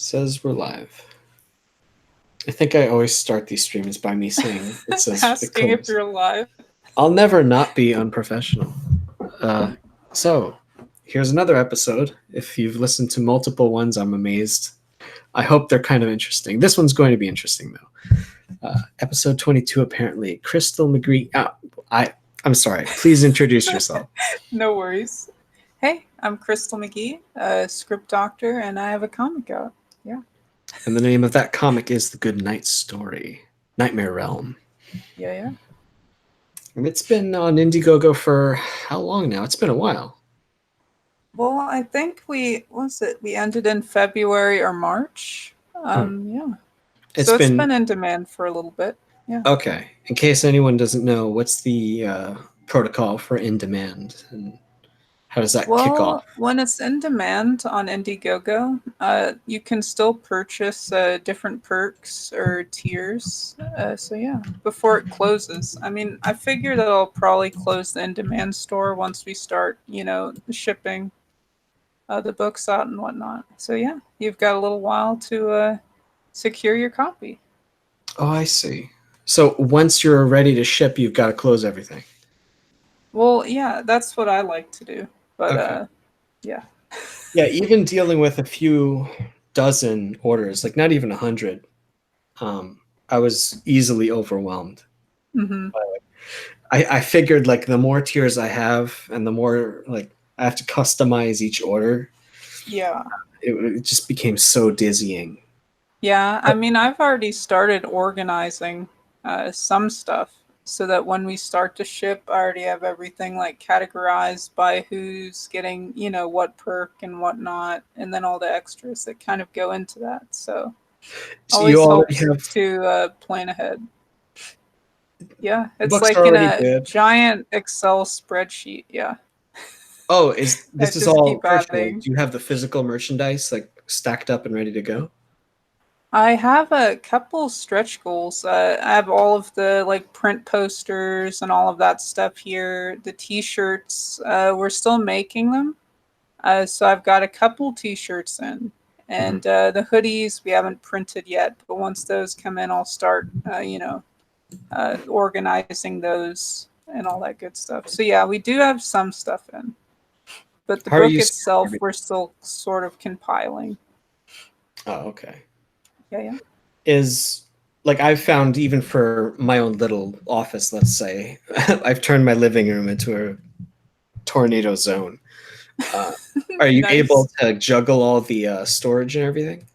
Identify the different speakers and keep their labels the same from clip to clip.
Speaker 1: Says we're live. I think I always start these streams by me saying it says
Speaker 2: Asking if
Speaker 1: because
Speaker 2: you're alive.
Speaker 1: I'll never not be unprofessional. So here's another episode. If you've listened to multiple ones, I'm amazed. I hope they're kind of interesting. This one's going to be interesting though. Episode 22, apparently. Crystal McGhee. I'm sorry. Please introduce yourself.
Speaker 2: No worries. Hey, I'm Crystal McGhee, a script doctor, and I have a comic out. Yeah.
Speaker 1: And the name of that comic is The Good Night Story, Nightmare Realm.
Speaker 2: Yeah.
Speaker 1: And it's been on Indiegogo for how long now? It's been a while.
Speaker 2: Well, I think we ended in February or March. Yeah.
Speaker 1: It's
Speaker 2: So it's
Speaker 1: been
Speaker 2: been in demand for a little bit. Yeah.
Speaker 1: okay. In case anyone doesn't know, what's the protocol for in demand, and how does that kick off?
Speaker 2: Well, when it's in demand on Indiegogo, you can still purchase different perks or tiers. So yeah, before it closes. I mean, I figure that I'll probably close the in-demand store once we start, shipping the books out and whatnot. So yeah, you've got a little while to secure your copy.
Speaker 1: Oh, I see. So once you're ready to ship, you've got to close everything.
Speaker 2: Well, yeah, that's what I like to do. But
Speaker 1: Okay.
Speaker 2: yeah.
Speaker 1: Yeah, even dealing with a few dozen orders, like not even 100, I was easily overwhelmed.
Speaker 2: Mm-hmm.
Speaker 1: I figured like the more tiers I have and the more like I have to customize each order,
Speaker 2: Yeah.
Speaker 1: it just became so dizzying.
Speaker 2: Yeah, I mean, I've already started organizing some stuff so that when we start to ship, I already have everything like categorized by who's getting, what perk and whatnot, and then all the extras that kind of go into that. So
Speaker 1: So you
Speaker 2: always
Speaker 1: already
Speaker 2: helps
Speaker 1: have
Speaker 2: to plan ahead. Yeah,
Speaker 1: the
Speaker 2: it's
Speaker 1: books are
Speaker 2: like in
Speaker 1: already
Speaker 2: a
Speaker 1: good.
Speaker 2: giant Excel spreadsheet. Yeah,
Speaker 1: Oh,
Speaker 2: I
Speaker 1: this is
Speaker 2: just
Speaker 1: all
Speaker 2: keep
Speaker 1: virtual?
Speaker 2: adding.
Speaker 1: Do you have the physical merchandise like stacked up and ready to go?
Speaker 2: I have a couple stretch goals. I have all of the like print posters and all of that stuff here. The t-shirts, we're still making them. So I've got a couple t-shirts in.
Speaker 1: Mhm.
Speaker 2: And the hoodies we haven't printed yet, but once those come in, I'll start, organizing those and all that good stuff. So yeah, we do have some stuff in, but the
Speaker 1: How are
Speaker 2: book
Speaker 1: you storing
Speaker 2: itself,
Speaker 1: everything?
Speaker 2: we're still sort of compiling.
Speaker 1: Oh, okay.
Speaker 2: Yeah.
Speaker 1: Is like I've found even for my own little office, let's say, I've turned my living room into a tornado zone. Uh, are you able
Speaker 2: Nice.
Speaker 1: to juggle all the storage and everything?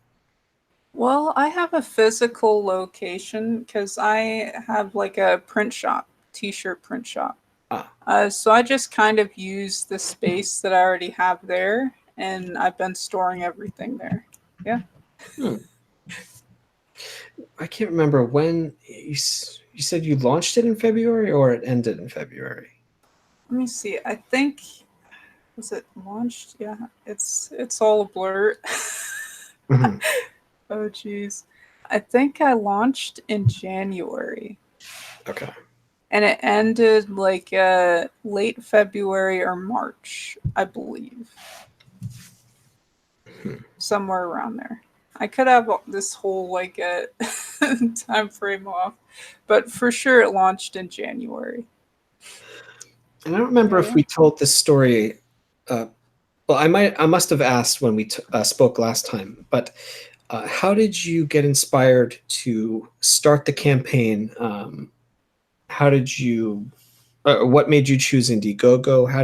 Speaker 2: Well, I have a physical location because I have like a print shop, t-shirt print shop.
Speaker 1: Ah,
Speaker 2: So I just kind of use the space that I already have there, and I've been storing everything there. Yeah.
Speaker 1: hmm. I can't remember when you said you launched it in February or it ended in February.
Speaker 2: Let me see. I think was it launched? Yeah. It's all a blur.
Speaker 1: Mhm.
Speaker 2: Oh geez. I think I launched in January.
Speaker 1: Okay.
Speaker 2: And it ended like late February or March, I believe.
Speaker 1: Hmm.
Speaker 2: Somewhere around there. I could have this whole like time frame off, but for sure it launched in January.
Speaker 1: And I don't remember if
Speaker 2: Yeah.
Speaker 1: we told this story. Uh, well, I must have asked when we spoke last time. But how did you get inspired to start the campaign? How did you? What made you choose Indiegogo? How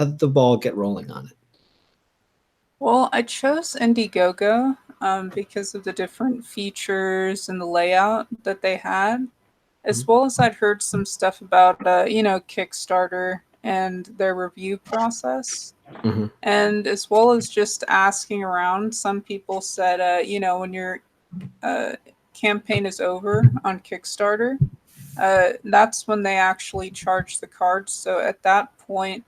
Speaker 1: did the ball get rolling on it?
Speaker 2: Well, I chose Indiegogo because of the different features and the layout that they had, as
Speaker 1: Mhm.
Speaker 2: well as I'd heard some stuff about Kickstarter and their review process.
Speaker 1: Mhm.
Speaker 2: And as well as just asking around, some people said, when your uh, campaign is over on Kickstarter, that's when they actually charge the cards. So at that point,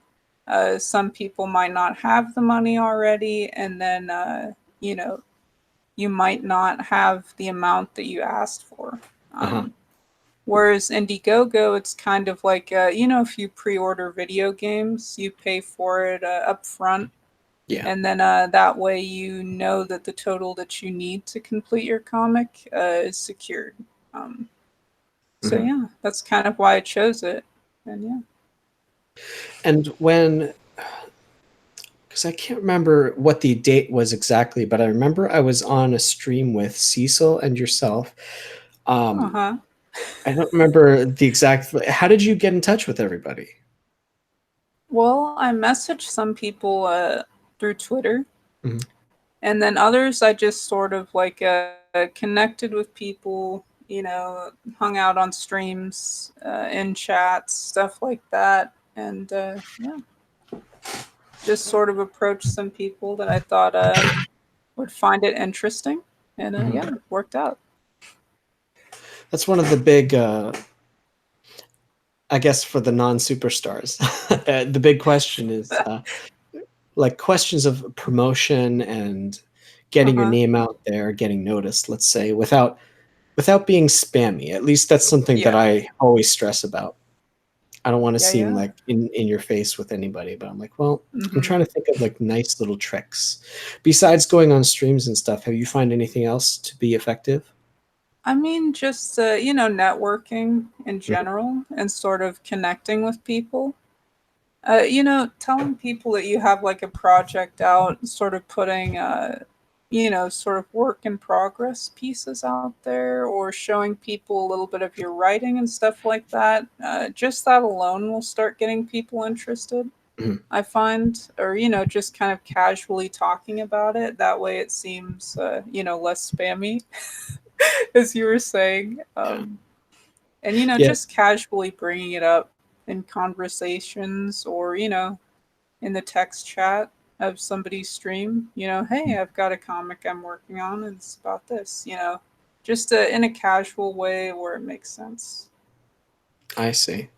Speaker 2: some people might not have the money already, and then you know you might not have the amount that you asked for.
Speaker 1: Uh-huh.
Speaker 2: Whereas Indiegogo, it's kind of like if you pre-order video games, you pay for it up front,
Speaker 1: Yeah.
Speaker 2: And then that way you know that the total that you need to complete your comic is secured. Um, so
Speaker 1: Mhm.
Speaker 2: yeah, that's kind of why I chose it. And yeah.
Speaker 1: And when, because I can't remember what the date was exactly, but I remember I was on a stream with Cecil and yourself.
Speaker 2: Uh
Speaker 1: Um,
Speaker 2: huh.
Speaker 1: I don't remember the exact. How did you get in touch with everybody?
Speaker 2: Well, I messaged some people through Twitter,
Speaker 1: Mhm.
Speaker 2: and then others I just sort of like connected with people, you know, hung out on streams, in chats, stuff like that, and yeah, just sort of approached some people that I thought would find it interesting, and
Speaker 1: Mhm.
Speaker 2: yeah, it worked out.
Speaker 1: That's one of the big, I guess, for the non-superstars. The big question is like questions of promotion and
Speaker 2: Uh
Speaker 1: getting your
Speaker 2: huh.
Speaker 1: name out there, getting noticed, let's say, without being spammy. At least that's something that
Speaker 2: Yeah.
Speaker 1: I always stress about. I don't want to
Speaker 2: Yeah.
Speaker 1: seem
Speaker 2: Yeah.
Speaker 1: like in your face with anybody, but I'm like, well, I'm
Speaker 2: Mm-hmm.
Speaker 1: trying to think of like nice little tricks. Besides going on streams and stuff, have you find anything else to be effective?
Speaker 2: I mean, just you know, networking in
Speaker 1: Mhm.
Speaker 2: general and sort of connecting with people. You know, telling people that you have like a project out, sort of putting, you know, sort of work in progress pieces out there, or showing people a little bit of your writing and stuff like that. Just that alone will start getting people interested,
Speaker 1: Mhm.
Speaker 2: I find, or, you know, just kind of casually talking about it. That way it seems, you know, less spammy, as you were saying.
Speaker 1: Yeah.
Speaker 2: And, you know,
Speaker 1: Yeah.
Speaker 2: just casually bringing it up in conversations or, you know, in the text chat of somebody's stream, you know, hey, I've got a comic I'm working on and it's about this, you know, just in a casual way where it makes sense.
Speaker 1: I see.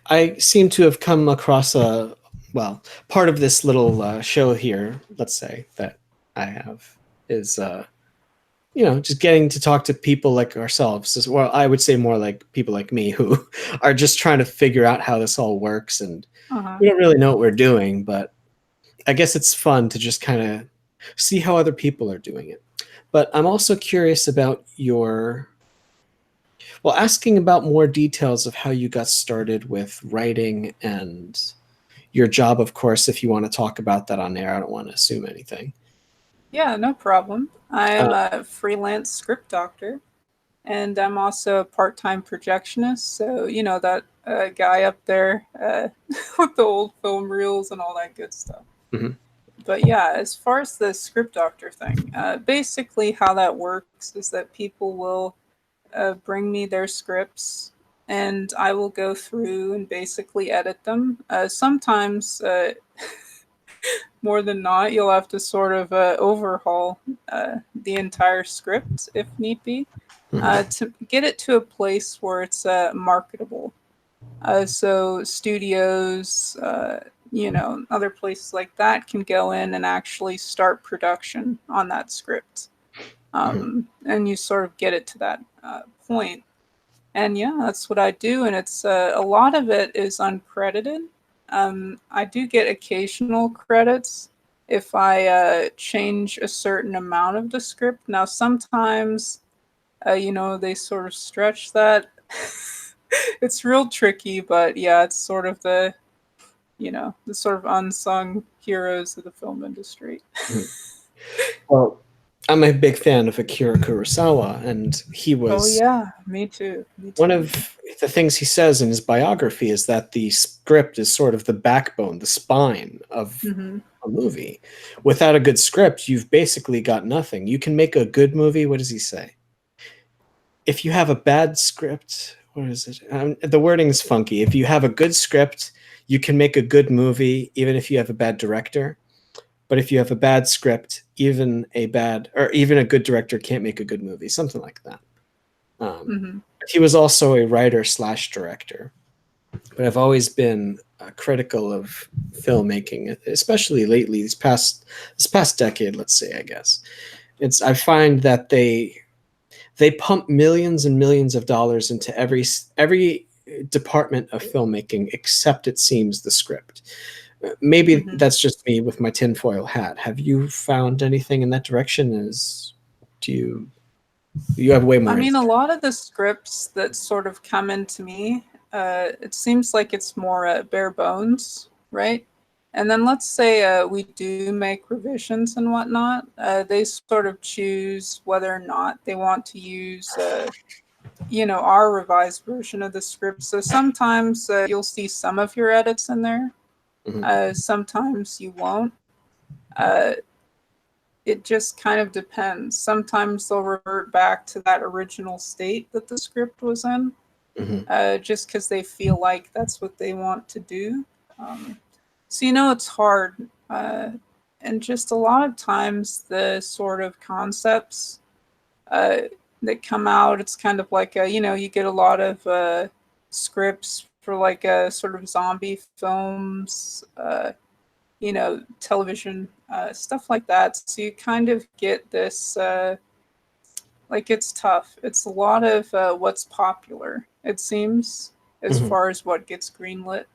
Speaker 1: I seem to have come across a well, part of this little show here, let's say that I have is just getting to talk to people like ourselves. Well, I would say more like people like me who are just trying to figure out how this all works, and
Speaker 2: Uh huh.
Speaker 1: we don't really know what we're doing, but I guess it's fun to just kind of see how other people are doing it. But I'm also curious about asking about more details of how you got started with writing and your job, of course, if you want to talk about that on air. I don't want to assume anything.
Speaker 2: Yeah, no problem. I
Speaker 1: Uh,
Speaker 2: am a freelance script doctor and I'm also a part time projectionist. So, you know, that guy up there with the old film reels and all that good stuff.
Speaker 1: mhm,
Speaker 2: But yeah, as far as the script doctor thing, basically how that works is that people will bring me their scripts and I will go through and basically edit them. Sometimes, more than not, you'll have to sort of overhaul the entire script if need be
Speaker 1: mhm,
Speaker 2: to get it to a place where it's marketable. So studios, you know, other places like that can go in and actually start production on that script.
Speaker 1: mhm.
Speaker 2: And you sort of get it to that point. And yeah, that's what I do. And it's a lot of it is uncredited. I do get occasional credits if I change a certain amount of the script. Now, sometimes, you know, they sort of stretch that. It's real tricky, but yeah, it's sort of the, you know, the sort of unsung heroes of the film industry.
Speaker 1: Mhm. Well, I'm a big fan of Akira Kurosawa, and he
Speaker 2: Oh
Speaker 1: was
Speaker 2: yeah, me too. Me
Speaker 1: one
Speaker 2: too.
Speaker 1: of the things he says in his biography is that the script is sort of the backbone, the spine of
Speaker 2: Hmm.
Speaker 1: a movie. Without a good script, you've basically got nothing. You can make a good movie. What does he say? If you have a bad script, what is it? The wording is funky. If you have a good script, you can make a good movie, even if you have a bad director. But if you have a bad script, even a good director can't make a good movie. Something like that. Um,
Speaker 2: Hmm.
Speaker 1: he was also a writer slash director, but I've always been critical of filmmaking, especially lately. This past decade, let's say, I guess I find that they pump millions and millions of dollars into every department of filmmaking except, it seems, the script. Maybe
Speaker 2: Hmm.
Speaker 1: that's just me with my tinfoil hat. Have you found anything in that direction? Do you have way
Speaker 2: I
Speaker 1: more
Speaker 2: mean, a
Speaker 1: insight?
Speaker 2: lot of the scripts that sort of come into me, it seems like it's more bare bones, right? And then let's say we do make revisions and whatnot. They sort of choose whether or not they want to use, our revised version of the script. So sometimes you'll see some of your edits in there.
Speaker 1: Mhm,
Speaker 2: Sometimes you won't. Uh, it just kind of depends. Sometimes they'll revert back to that original state that the script was in,
Speaker 1: mhm,
Speaker 2: just because they feel like that's what they want to do. Um, so, it's hard. And just a lot of times, the sort of concepts uh, that come out, it's kind of like, you get a lot of scripts for like sort of zombie films. Television, stuff like that. So you kind of get this, like, it's tough. It's a lot of what's popular, it seems, as
Speaker 1: mhm,
Speaker 2: far as what gets greenlit.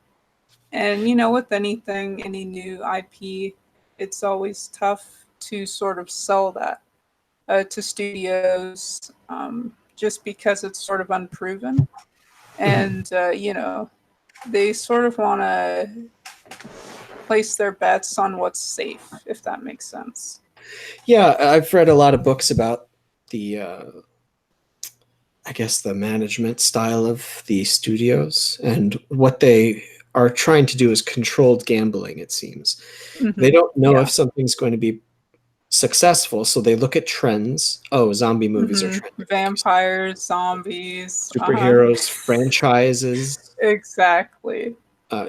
Speaker 2: And, with anything, any new IP, it's always tough to sort of sell that to studios, just because it's sort of unproven.
Speaker 1: mhm.
Speaker 2: And, they sort of want to place their bets on what's safe, if that makes sense.
Speaker 1: Yeah, I've read a lot of books about the, I guess, the management style of the studios, and what they are trying to do is controlled gambling, it seems. They
Speaker 2: Hmm.
Speaker 1: don't know if
Speaker 2: Yeah.
Speaker 1: something's going to be successful, so they look at trends. Oh, zombie movies are
Speaker 2: Hmm.
Speaker 1: trending, like you said.
Speaker 2: Vampires, zombies. Uh-huh.
Speaker 1: Superheroes, franchises.
Speaker 2: Exactly.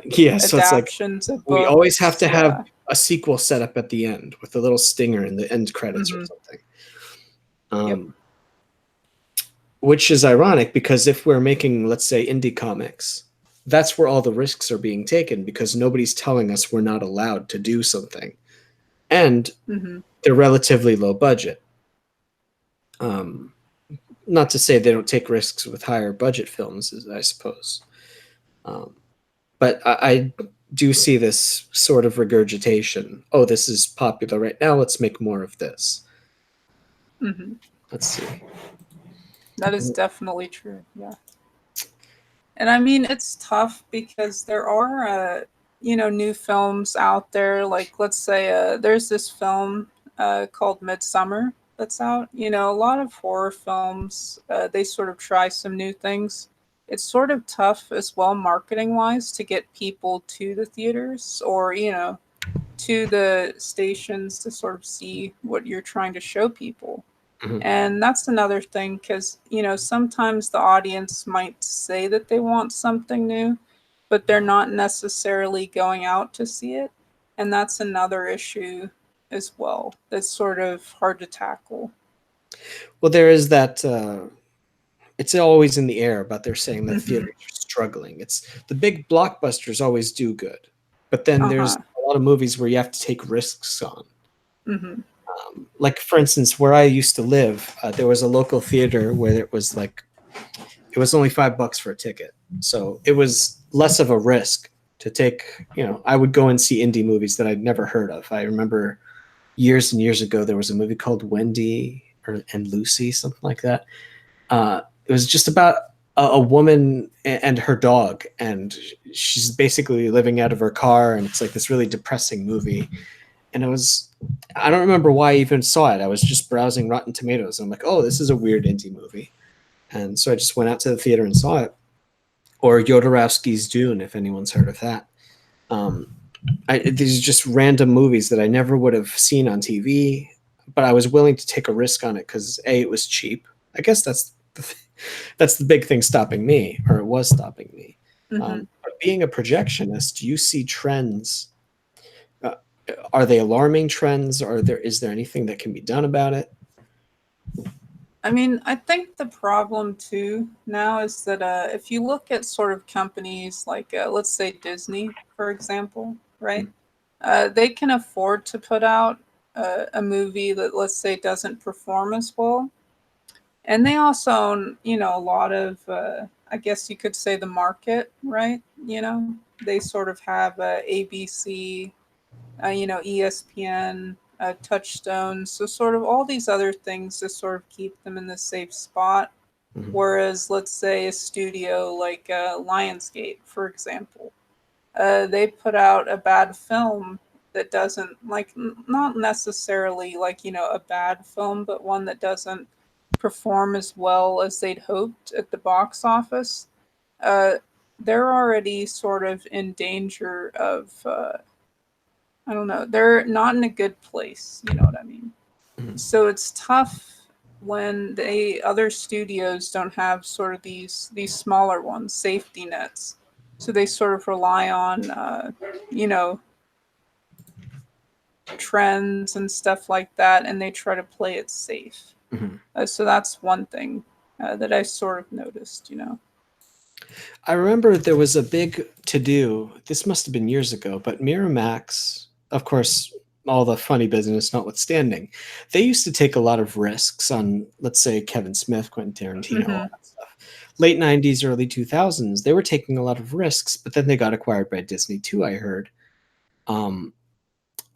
Speaker 1: Yeah, so it's like
Speaker 2: Adaptions of
Speaker 1: we always have
Speaker 2: books.
Speaker 1: to have
Speaker 2: Yeah.
Speaker 1: a sequel set up at the end with a little stinger in the end credits or
Speaker 2: Hmm.
Speaker 1: something.
Speaker 2: Yep.
Speaker 1: Um, which is ironic because if we're making, let's say, indie comics, that's where all the risks are being taken because nobody's telling us we're not allowed to do something. And
Speaker 2: Hmm.
Speaker 1: they're relatively low budget. Um, Not to say they don't take risks with higher budget films, I suppose. Um, but I do see this sort of regurgitation. Oh, this is popular right now. Let's make more of this.
Speaker 2: Hmm.
Speaker 1: Let's see.
Speaker 2: That is definitely true. Yeah. And I mean, it's tough because there are, new films out there. Like, let's say there's this film called Midsummer that's out. A lot of horror films, they sort of try some new things. It's sort of tough as well, marketing wise, to get people to the theaters or, to the stations to sort of see what you're trying to show people.
Speaker 1: Mhm.
Speaker 2: And that's another thing because, sometimes the audience might say that they want something new, but they're not necessarily going out to see it. And that's another issue as well. That's sort of hard to tackle.
Speaker 1: Well, there is that. It's always in the air about they're saying that
Speaker 2: Hmm.
Speaker 1: theaters are struggling. It's the big blockbusters always do good, but then
Speaker 2: Uh
Speaker 1: there's
Speaker 2: huh.
Speaker 1: a lot of movies where you have to take risks on.
Speaker 2: Hmm.
Speaker 1: Like for instance, where I used to live, there was a local theater where it was like it was only $5 for a ticket, so it was less of a risk to take. I would go and see indie movies that I'd never heard of. I remember years and years ago there was a movie called Wendy and Lucy, something like that. It was just about a woman and her dog, and she's basically living out of her car, and it's like this really depressing movie. And I don't remember why I even saw it. I was just browsing Rotten Tomatoes, and I'm like, oh, this is a weird indie movie. And so I just went out to the theater and saw it. Or Jodorowsky's Dune, if anyone's heard of that. Um, these are just random movies that I never would have seen on TV, but I was willing to take a risk on it because A, it was cheap. I guess that's the big thing stopping me, or it was stopping me.
Speaker 2: Hmm.
Speaker 1: But being a projectionist, do you see trends? Uh, are they alarming trends? Or is there anything that can be done about it?
Speaker 2: I mean, I think the problem too now is that if you look at sort of companies like, let's say Disney, for example, right? They can afford to put out a movie that, let's say, doesn't perform as well. And they also own, a lot of I guess you could say the market, right? They sort of have ABC, ESPN, Touchstone, so sort of all these other things to sort of keep them in the safe spot.
Speaker 1: Mhm.
Speaker 2: Whereas, let's say a studio like Lionsgate, for example, they put out a bad film that doesn't like not necessarily like a bad film, but one that doesn't perform as well as they'd hoped at the box office. uh, they're already sort of in danger of I don't know, they're not in a good place, you know what I mean?
Speaker 1: Mhm.
Speaker 2: So it's tough when the other studios don't have sort of these smaller ones, safety nets. So they sort of rely on you know trends and stuff like that, and they try to play it safe.
Speaker 1: Mhm.
Speaker 2: So that's one thing that I sort of noticed.
Speaker 1: I remember there was a big to do. This must have been years ago, but Miramax, of course, all the funny business notwithstanding, they used to take a lot of risks on, let's say, Kevin Smith, Quentin Tarantino, all
Speaker 2: Hmm.
Speaker 1: that stuff. Late 90s, early 2000s, they were taking a lot of risks, but then they got acquired by Disney too, I heard. Um,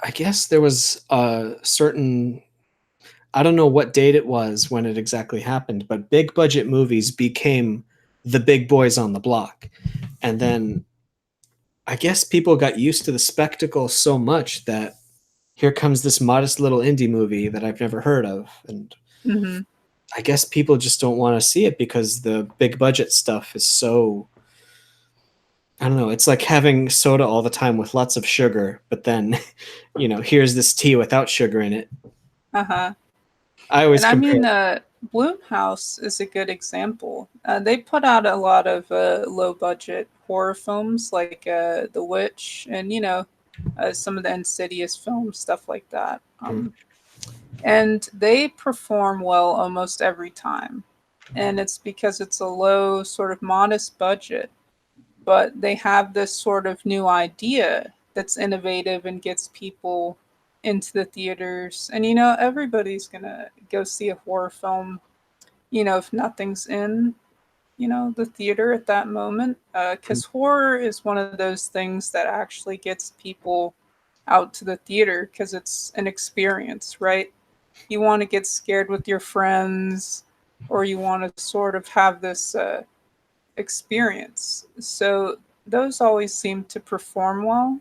Speaker 1: I guess there was a certain, I don't know what date it was when it exactly happened, but big budget movies became the big boys on the block. And then I guess people got used to the spectacle so much that here comes this modest little indie movie that I've never heard of. And
Speaker 2: Hmm.
Speaker 1: I guess people just don't want to see it because the big budget stuff is so, I don't know, it's like having soda all the time with lots of sugar, but then, here's this tea without sugar in it.
Speaker 2: Uh-huh.
Speaker 1: I
Speaker 2: And
Speaker 1: always
Speaker 2: I
Speaker 1: compare.
Speaker 2: mean, Bloomhouse is a good example. They put out a lot of low budget horror films like The Witch and, some of the Insidious films, stuff like that.
Speaker 1: Mhm.
Speaker 2: And they perform well almost every time. And it's because it's a low, sort of modest budget, but they have this sort of new idea that's innovative and gets people into the theaters. And everybody's gonna go see a horror film, if nothing's in, the theater at that moment. Because horror is one of those things that actually gets people out to the theater because it's an experience, right? You want to get scared with your friends, or you want to sort of have this experience. So those always seem to perform well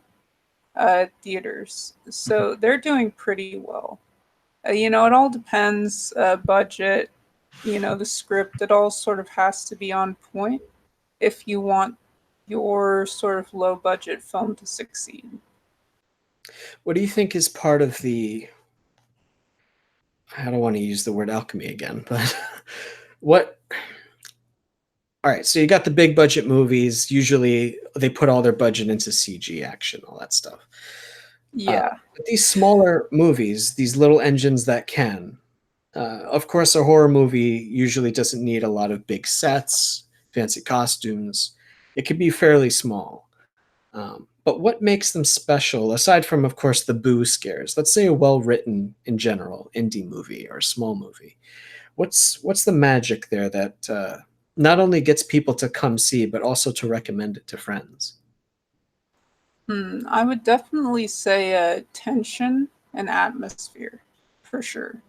Speaker 2: at theaters. So they're doing pretty well. It all depends, budget, the script. It all sort of has to be on point if you want your sort of low budget film to succeed.
Speaker 1: What do you think is part of the, I don't want to use the word alchemy again, but what, all right, so you got the big budget movies. Usually they put all their budget into CG action, all that stuff.
Speaker 2: Yeah.
Speaker 1: But these smaller movies, these little engines that can, of course, a horror movie usually doesn't need a lot of big sets, fancy costumes. It can be fairly small. But what makes them special, aside from, of course, the boo scares? Let's say a well-written, in general, indie movie or a small movie. What's the magic there that not only gets people to come see, but also to recommend it to friends?
Speaker 2: I would definitely say tension and atmosphere, for sure,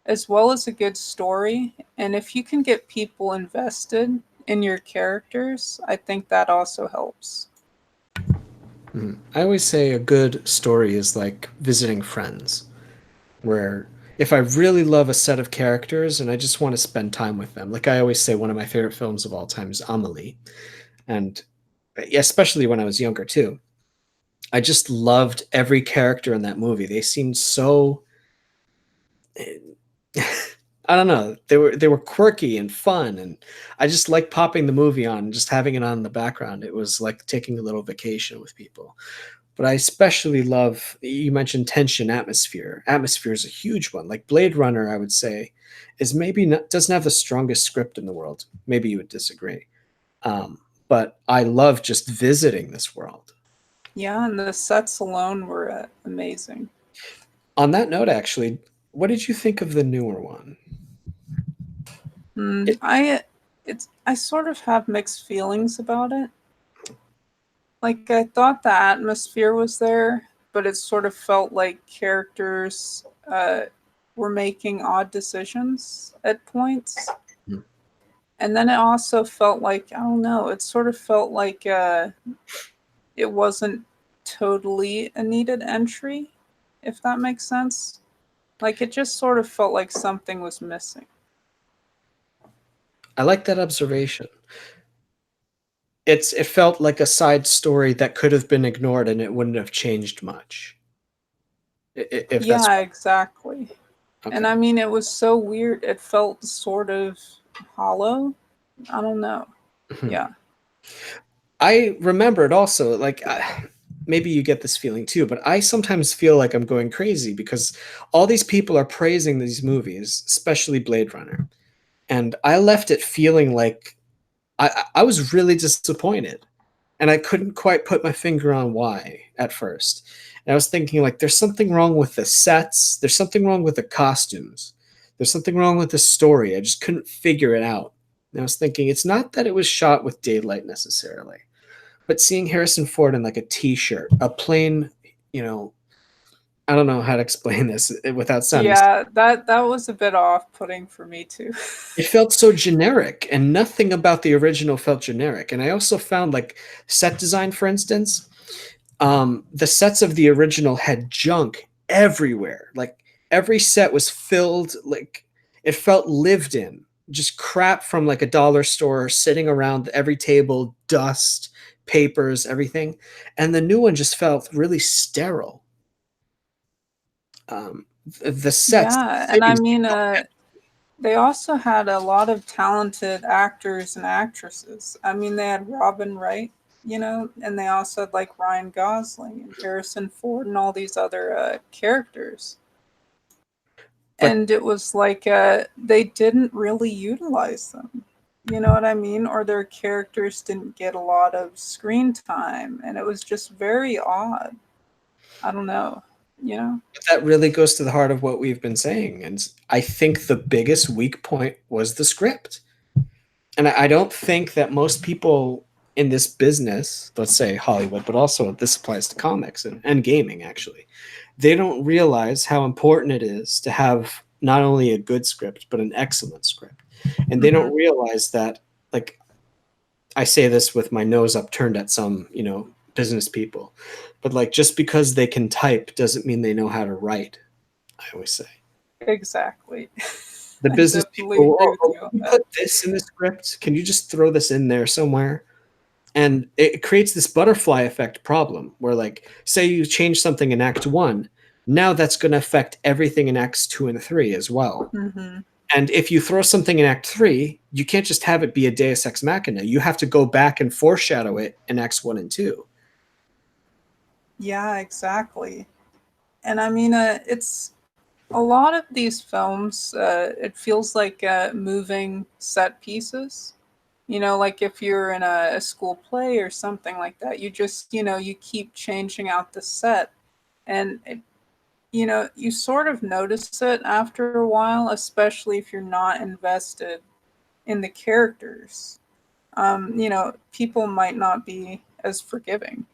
Speaker 2: as well as a good story. And if you can get people invested in your characters, I think that also helps.
Speaker 1: Mhm. I always say a good story is like visiting friends, where if I really love a set of characters and I just want to spend time with them, like I always say, one of my favorite films of all time is Amelie, and especially when I was younger too. I just loved every character in that movie. They seemed so I don't know. They were quirky and fun, and I just like popping the movie on and just having it on in the background. It was like taking a little vacation with people. But I especially love, you mentioned tension, atmosphere. Atmosphere is a huge one. Like Blade Runner, I would say, is maybe not, doesn't have the strongest script in the world. Maybe you would disagree. But I love just visiting this world.
Speaker 2: Yeah, and the sets alone were amazing.
Speaker 1: On that note, actually, what did you think of the newer one?
Speaker 2: Mm,
Speaker 1: It,
Speaker 2: I I sort of have mixed feelings about it. Like, I thought the atmosphere was there, but it sort of felt like characters were making odd decisions at points.
Speaker 1: Hmm.
Speaker 2: And then it also felt like, I don't know, it sort of felt like it wasn't totally a needed entry, if that makes sense. Like, it just sort of felt like something was missing.
Speaker 1: I like that observation. It felt like a side story that could have been ignored and it wouldn't have changed much. If that's
Speaker 2: Yeah, exactly. And
Speaker 1: okay.
Speaker 2: I mean, it was so weird. It felt sort of hollow. I don't know.
Speaker 1: Mhm.
Speaker 2: Yeah.
Speaker 1: I remembered also, like, maybe you get this feeling too, but I sometimes feel like I'm going crazy because all these people are praising these movies, especially Blade Runner, and I left it feeling like I was really disappointed, and I couldn't quite put my finger on why at first. And I was thinking, like, there's something wrong with the sets, there's something wrong with the costumes, there's something wrong with the story. I just couldn't figure it out. And I was thinking, it's not that it was shot with daylight necessarily, but seeing Harrison Ford in like a t-shirt, a plain, you know, I don't know how to explain this without sounding.
Speaker 2: Yeah, that was a bit off-putting for me too.
Speaker 1: It felt so generic, and nothing about the original felt generic. And I also found, like, set design, for instance, the sets of the original had junk everywhere. Like, every set was filled, like, it felt lived in. Just crap from like a dollar store sitting around every table, dust, papers, everything. And the new one just felt really sterile. The sets, the
Speaker 2: Yeah, and I
Speaker 1: cities.
Speaker 2: mean, they also had a lot of talented actors and actresses. I mean, they had Robin Wright, and they also had like Ryan Gosling and Harrison Ford and all these other characters.
Speaker 1: But
Speaker 2: And it was like they didn't really utilize them. You know what I mean? Or their characters didn't get a lot of screen time, and it was just very odd. I don't know. You know?
Speaker 1: that really goes to the heart of what we've been saying. And I think the biggest weak point was the script. And I don't think that most people in this business, let's say Hollywood, but also this applies to comics and gaming actually, they don't realize how important it is to have not only a good script, but an excellent script. And they
Speaker 2: Mm-hmm.
Speaker 1: don't realize that, like, I say this with my nose upturned at some, business people, but like, just because they can type doesn't mean they know how to write. I always say
Speaker 2: Exactly.
Speaker 1: the
Speaker 2: I
Speaker 1: business
Speaker 2: definitely
Speaker 1: people,
Speaker 2: agree
Speaker 1: oh,
Speaker 2: with
Speaker 1: oh,
Speaker 2: you
Speaker 1: can
Speaker 2: on
Speaker 1: you
Speaker 2: that.
Speaker 1: put this in the script? Can you just throw this in there somewhere? And it creates this butterfly effect problem where, like, say you change something in Act One, now that's going to affect everything in Acts Two and Three as well.
Speaker 2: Mm-hmm.
Speaker 1: And if you throw something in Act Three, you can't just have it be a Deus Ex Machina. You have to go back and foreshadow it in Acts One and Two.
Speaker 2: Yeah, exactly. And I mean, it's a lot of these films. It feels like moving set pieces. Like if you're in a school play or something like that, you just, you keep changing out the set. And, you sort of notice it after a while, especially if you're not invested in the characters. People might not be as forgiving,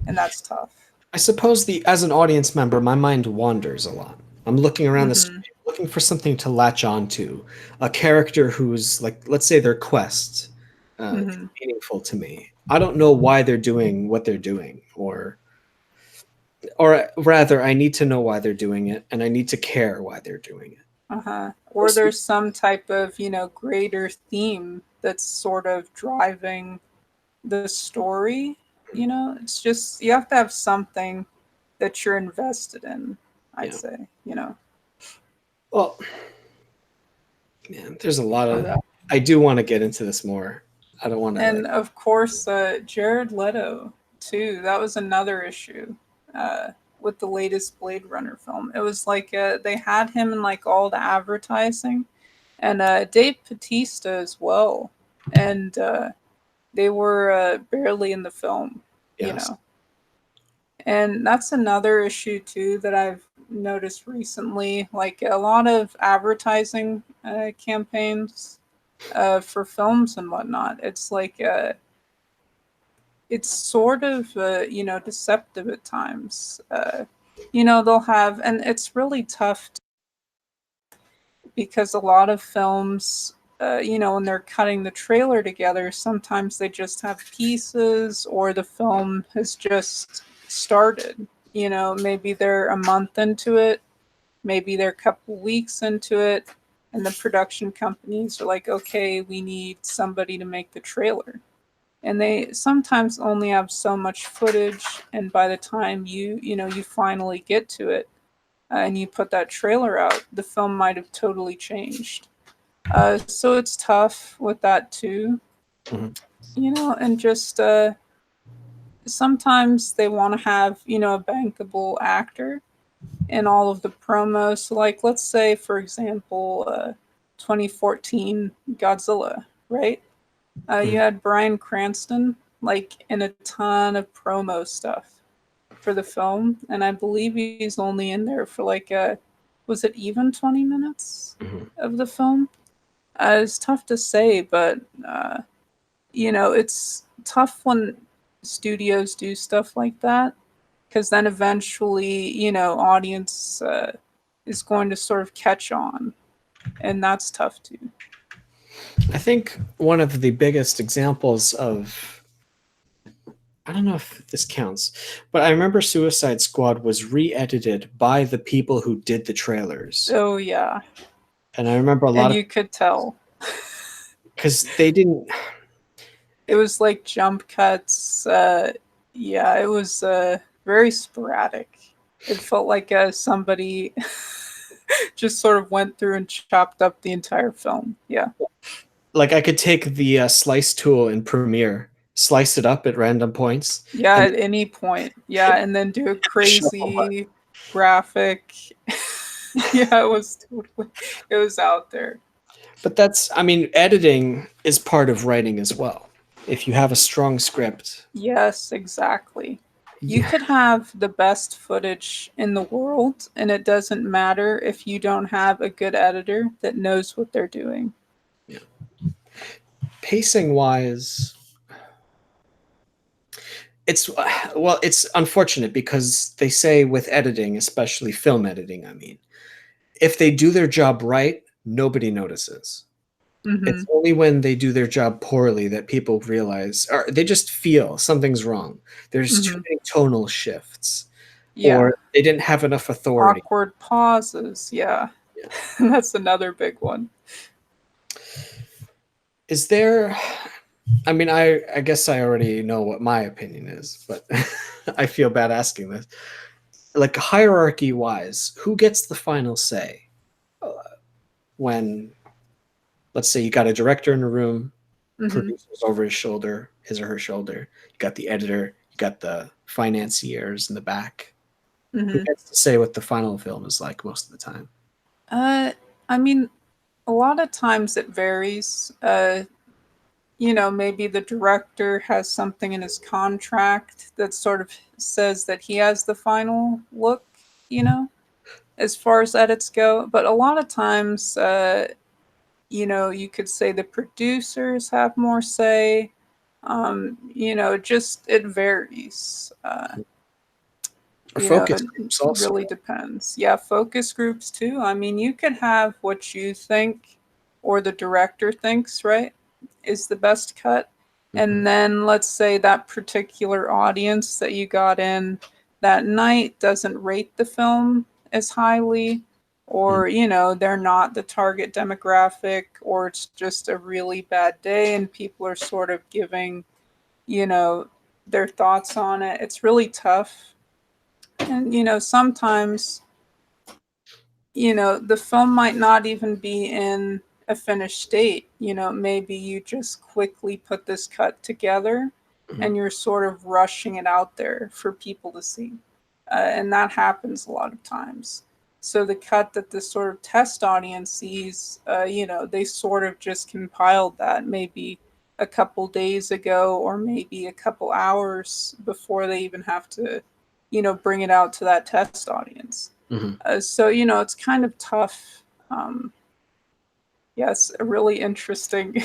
Speaker 2: and that's tough.
Speaker 1: I suppose the as an audience member, my mind wanders a lot. I'm looking around the
Speaker 2: Mm-hmm.
Speaker 1: screen, looking for something to latch onto, a character who's like, let's say their quest is
Speaker 2: Mm-hmm.
Speaker 1: meaningful to me. I don't know why they're doing what they're doing, or rather, I need to know why they're doing it, and I need to care why they're doing it.
Speaker 2: Uh-huh. Or
Speaker 1: Most of
Speaker 2: there's some type of, greater theme that's sort of driving the story. It's just you have to have something that you're invested in, I'd
Speaker 1: yeah.
Speaker 2: say.
Speaker 1: Well, man, there's a lot of. I do want to get into this more. I don't want to
Speaker 2: And
Speaker 1: like.
Speaker 2: of course, Jared Leto, too. That was another issue uh, with the latest Blade Runner film. It was like they had him in like all the advertising, and Dave Bautista as well. And they were barely in the film, you
Speaker 1: Yes.
Speaker 2: know. And that's another issue too that I've noticed recently. Like a lot of advertising campaigns, for films and whatnot. It's like it's sort of deceptive at times. They'll have, and it's really tough because a lot of films, when they're cutting the trailer together, sometimes they just have pieces, or the film has just started. Maybe they're a month into it, maybe they're a couple weeks into it, and the production companies are like, okay, we need somebody to make the trailer. And they sometimes only have so much footage, and by the time you finally get to it, and you put that trailer out, the film might have totally changed. So it's tough with that too,
Speaker 1: Mhm.
Speaker 2: and just sometimes they want to have a bankable actor in all of the promos. So, like, let's say, for example, 2014 Godzilla, right? You
Speaker 1: Mhm.
Speaker 2: had Bryan Cranston like in a ton of promo stuff for the film, and I believe he's only in there for like was it even 20 minutes
Speaker 1: Mhm.
Speaker 2: of the film? It's tough to say, but it's tough when studios do stuff like that, because then eventually, audience is going to sort of catch on, and that's tough too.
Speaker 1: I think one of the biggest examples of, I don't know if this counts, but I remember Suicide Squad was re-edited by the people who did the trailers.
Speaker 2: Oh yeah,
Speaker 1: And I remember a
Speaker 2: and
Speaker 1: lot of,
Speaker 2: you could tell
Speaker 1: because they didn't,
Speaker 2: it was like jump cuts. Yeah, it was very sporadic. It felt like somebody just sort of went through and chopped up the entire film. Yeah.
Speaker 1: like I could take the slice tool in Premiere, slice it up at random points,
Speaker 2: Yeah,
Speaker 1: and
Speaker 2: at any point. Yeah, and then do a
Speaker 1: shuffle button.
Speaker 2: crazy graphic. Yeah, it was out there.
Speaker 1: But that's, I mean, editing is part of writing as well. If you have a strong script,
Speaker 2: Yes, exactly. You
Speaker 1: yeah,
Speaker 2: could have the best footage in the world, and it doesn't matter if you don't have a good editor that knows what they're doing.
Speaker 1: yeah. Pacing wise, it's well, it's unfortunate because they say with editing, especially film editing, I mean, if they do their job right, nobody notices.
Speaker 2: Mm-hmm.
Speaker 1: It's only when they do their job poorly that people realize, or they just feel something's wrong. There's too
Speaker 2: Mm-hmm.
Speaker 1: many tonal shifts,
Speaker 2: Yeah.
Speaker 1: or they didn't have enough authority.
Speaker 2: Awkward pauses. Yeah.
Speaker 1: Yeah.
Speaker 2: That's another big one.
Speaker 1: Is there, I mean, I guess I already know what my opinion is, but I feel bad asking this. Like hierarchy wise, who gets the final say uh, when, let's say, you got a director in a room,
Speaker 2: Mm-hmm.
Speaker 1: producers over his shoulder, his or her shoulder, you got the editor, you got the financiers in the back. Who
Speaker 2: Mm-hmm.
Speaker 1: gets to say what the final film is like most of the time?
Speaker 2: Uh, I mean, a lot of times it varies. Maybe the director has something in his contract that sort of says that he has the final look, you know, as far as edits go. But a lot of times, you could say the producers have more say. Just it varies.
Speaker 1: Or focus
Speaker 2: It
Speaker 1: groups also.
Speaker 2: really depends. Yeah, focus groups too. I mean, you could have what you think or the director thinks, right, is the best cut.
Speaker 1: Mhm.
Speaker 2: And then let's say that particular audience that you got in that night doesn't rate the film as highly,
Speaker 1: Mhm.
Speaker 2: or, they're not the target demographic, or it's just a really bad day and people are sort of giving, you know, their thoughts on it. It's really tough. And, sometimes, the film might not even be in a finished state. Maybe you just quickly put this cut together
Speaker 1: Mhm.
Speaker 2: and you're sort of rushing it out there for people to see. And that happens a lot of times. So the cut that the sort of test audience sees, they sort of just compiled that maybe a couple days ago, or maybe a couple hours before they even have to, bring it out to that test audience.
Speaker 1: Mhm.
Speaker 2: So, it's kind of tough. Um, Yes, a really interesting,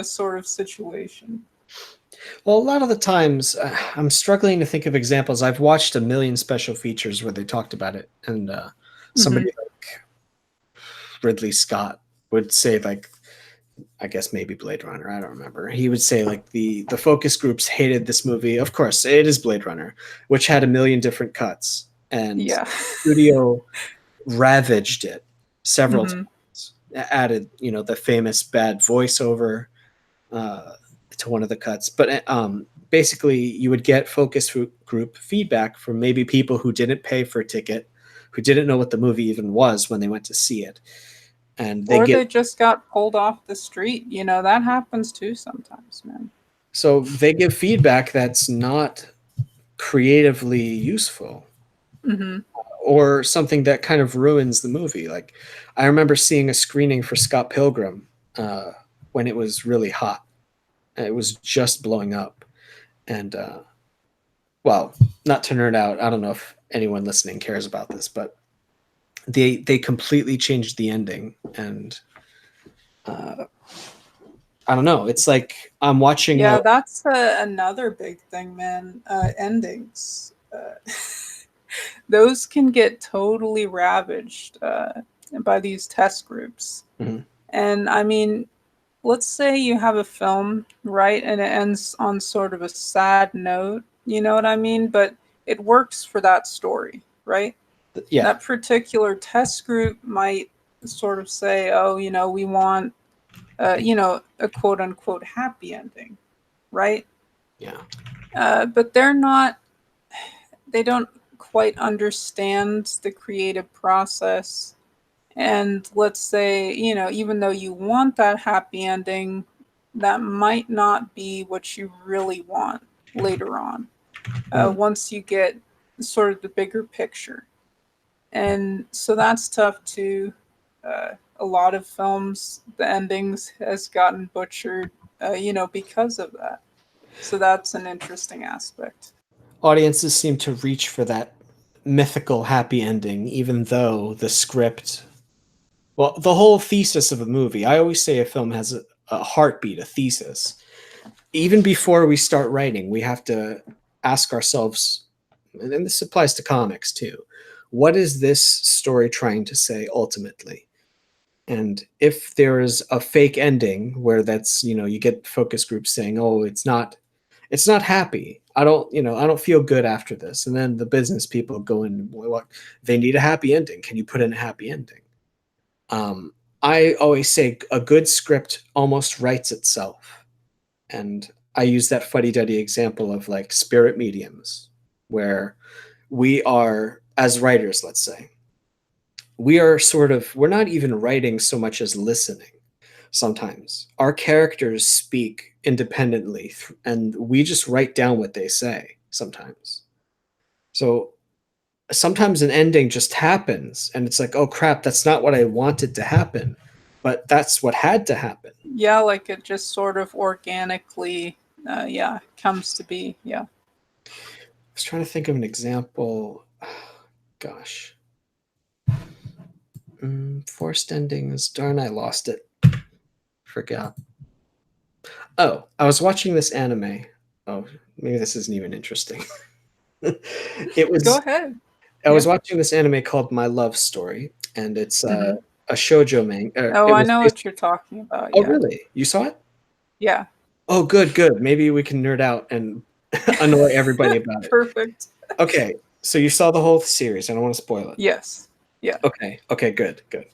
Speaker 2: sort of situation.
Speaker 1: Well, a lot of the times I'm struggling to think of examples. I've watched a million special features where they talked about it, and somebody
Speaker 2: Hmm.
Speaker 1: like Ridley Scott would say, like, I guess maybe Blade Runner. I don't remember. He would say like the focus groups hated this movie. Of course, it is Blade Runner, which had a million different cuts, and
Speaker 2: Yeah.
Speaker 1: the studio ravaged it several
Speaker 2: Hmm.
Speaker 1: times. Added, the famous bad voiceover uh, to one of the cuts, but basically, you would get focus group feedback from maybe people who didn't pay for a ticket, who didn't know what the movie even was when they went to see it, and they
Speaker 2: Or
Speaker 1: get
Speaker 2: they just got pulled off the street. That happens too sometimes, man.
Speaker 1: so they give feedback that's not creatively useful,
Speaker 2: Hmm.
Speaker 1: or something that kind of ruins the movie. Like, I remember seeing a screening for Scott Pilgrim uh, when it was really hot. It was just blowing up, and well, not to nerd out. I don't know if anyone listening cares about this, but they completely changed the ending, and uh, I don't know. It's like I'm watching a
Speaker 2: Yeah, that's another big thing, man. Endings. Those can get totally ravaged by these test groups.
Speaker 1: Mhm.
Speaker 2: And I mean, let's say you have a film, right, and it ends on sort of a sad note, you know what I mean? But it works for that story, right?
Speaker 1: Yeah,
Speaker 2: That particular test group might sort of say, oh, we want, a quote unquote happy ending, right?
Speaker 1: yeah.
Speaker 2: But they don't quite understand the creative process. And let's say, even though you want that happy ending, that might not be what you really want later on,
Speaker 1: Mhm.
Speaker 2: once you get sort of the bigger picture. And so that's tough too. A lot of films, the endings has gotten butchered, because of that. So that's an interesting aspect.
Speaker 1: Audiences seem to reach for that mythical happy ending, even though the script, well, the whole thesis of a movie. I always say a film has a heartbeat, a thesis. Even before we start writing, we have to ask ourselves, and this applies to comics too, what is this story trying to say ultimately? And if there is a fake ending where that's, you get focus groups saying, oh, it's not happy. I don't feel good after this. And then the business people go in, well, they need a happy ending. Can you put in a happy ending? Um, I always say a good script almost writes itself. And I use that fuddy-duddy example of like spirit mediums, where we are, as writers, let's say, we're not even writing so much as listening. Sometimes our characters speak independently, and we just write down what they say sometimes. So sometimes an ending just happens, and it's like, oh crap, that's not what I wanted to happen, but that's what had to happen.
Speaker 2: Yeah, like it just sort of organically, yeah, comes to be. Yeah.
Speaker 1: I was trying to think of an example. Gosh. Forced endings. Darn, I lost it. Forgot. Oh, I was watching this anime. Oh, maybe this isn't even interesting. it
Speaker 2: Go
Speaker 1: was
Speaker 2: ahead.
Speaker 1: I was
Speaker 2: Yeah.
Speaker 1: watching this anime called My Love Story, and it's
Speaker 2: Hmm.
Speaker 1: a shoujo manga.
Speaker 2: Oh,
Speaker 1: It
Speaker 2: I
Speaker 1: was
Speaker 2: know
Speaker 1: based.
Speaker 2: what you're talking about.
Speaker 1: Oh,
Speaker 2: Yeah.
Speaker 1: really? You saw it?
Speaker 2: Yeah.
Speaker 1: Oh, good, good. Maybe we can nerd out and annoy everybody about it.
Speaker 2: Perfect.
Speaker 1: Okay, so you saw the whole series. I don't want to spoil it.
Speaker 2: Yes. Yeah.
Speaker 1: Okay, okay, good, good.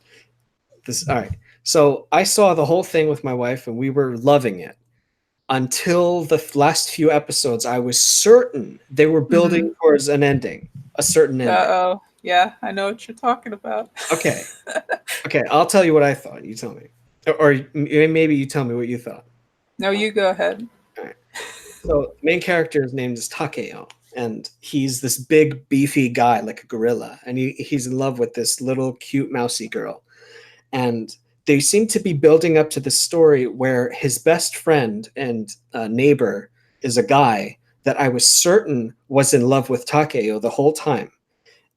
Speaker 1: This all right. So I saw the whole thing with my wife, and we were loving it until the last few episodes. I was certain they were
Speaker 2: Hmm.
Speaker 1: building towards an ending, a certain ending.
Speaker 2: Oh. Yeah, I know what you're talking about.
Speaker 1: Okay, okay. I'll tell you what I thought. You tell me, or maybe you tell me what you thought.
Speaker 2: No, you go ahead.
Speaker 1: All right. So the main character's name is Takeo, and he's this big, beefy guy, like a gorilla, and he's in love with this little, cute, mousy girl. And they seem to be building up to the story where his best friend and neighbor is a guy that I was certain was in love with Takeo the whole time.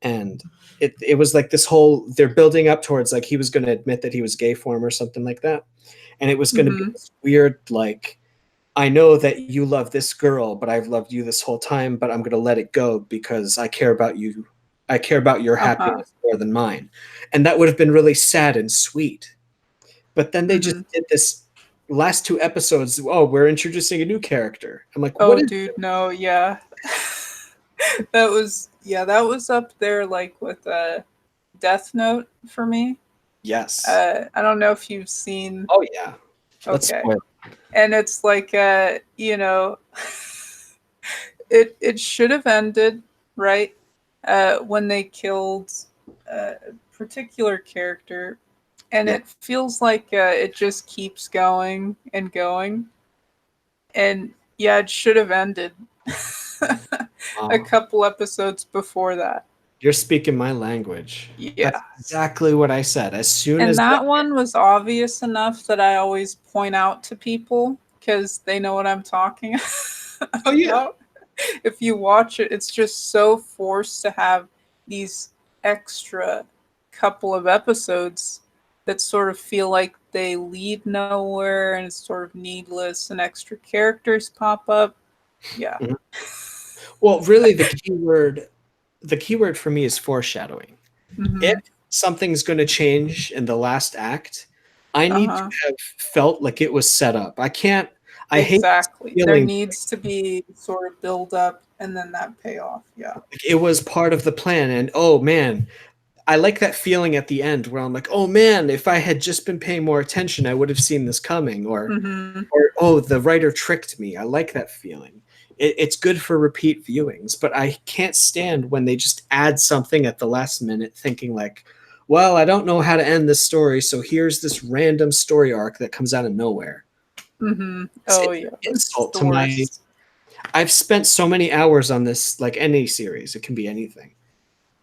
Speaker 1: And it was like this whole, they're building up towards like he was going to admit that he was gay for him or something like that, and it was going to be this weird like, I know that you love this girl, but I've loved you this whole time, but I'm going to let it go because I care about you. I care about your happiness more than mine. And that would have been really sad and sweet. But then they just did this last 2 episodes. Oh, we're introducing a new character. I'm like, what
Speaker 2: Oh,
Speaker 1: is
Speaker 2: dude, no, yeah. That was up there like with Death Note for me.
Speaker 1: Yes.
Speaker 2: I don't know if you've seen.
Speaker 1: Oh yeah. Let's
Speaker 2: Okay.
Speaker 1: spoil.
Speaker 2: And it's like you know, it should have ended, right? When they killed a particular character, and
Speaker 1: Yeah.
Speaker 2: it feels like it just keeps going and going. And yeah, it should have ended a couple episodes before that.
Speaker 1: You're speaking my language. That's
Speaker 2: Yeah.
Speaker 1: exactly what I said. As soon
Speaker 2: And
Speaker 1: as
Speaker 2: that one was obvious enough that I always point out to people because they know what I'm talking
Speaker 1: oh yeah.
Speaker 2: about. If you watch it, it's just so forced to have these extra couple of episodes that sort of feel like they lead nowhere and it's sort of needless and extra characters pop up. Yeah.
Speaker 1: Mhm. Well, really the keyword for me is foreshadowing. If something's going to change in the last act, I need to have felt like it was set up. I can't. I
Speaker 2: Exactly.
Speaker 1: hate
Speaker 2: There
Speaker 1: feeling
Speaker 2: needs to be sort of build up and then that payoff. Yeah.
Speaker 1: like it was part of the plan. And oh man, I like that feeling at the end where I'm like, oh man, if I had just been paying more attention, I would have seen this coming. Or oh, the writer tricked me. I like that feeling. It's good for repeat viewings, but I can't stand when they just add something at the last minute, thinking like, well, I don't know how to end this story, so here's this random story arc that comes out of nowhere.
Speaker 2: Oh
Speaker 1: It's
Speaker 2: yeah,
Speaker 1: an
Speaker 2: it's
Speaker 1: insult
Speaker 2: the
Speaker 1: to my.
Speaker 2: worst.
Speaker 1: I've spent so many hours on this, like any series. It can be anything.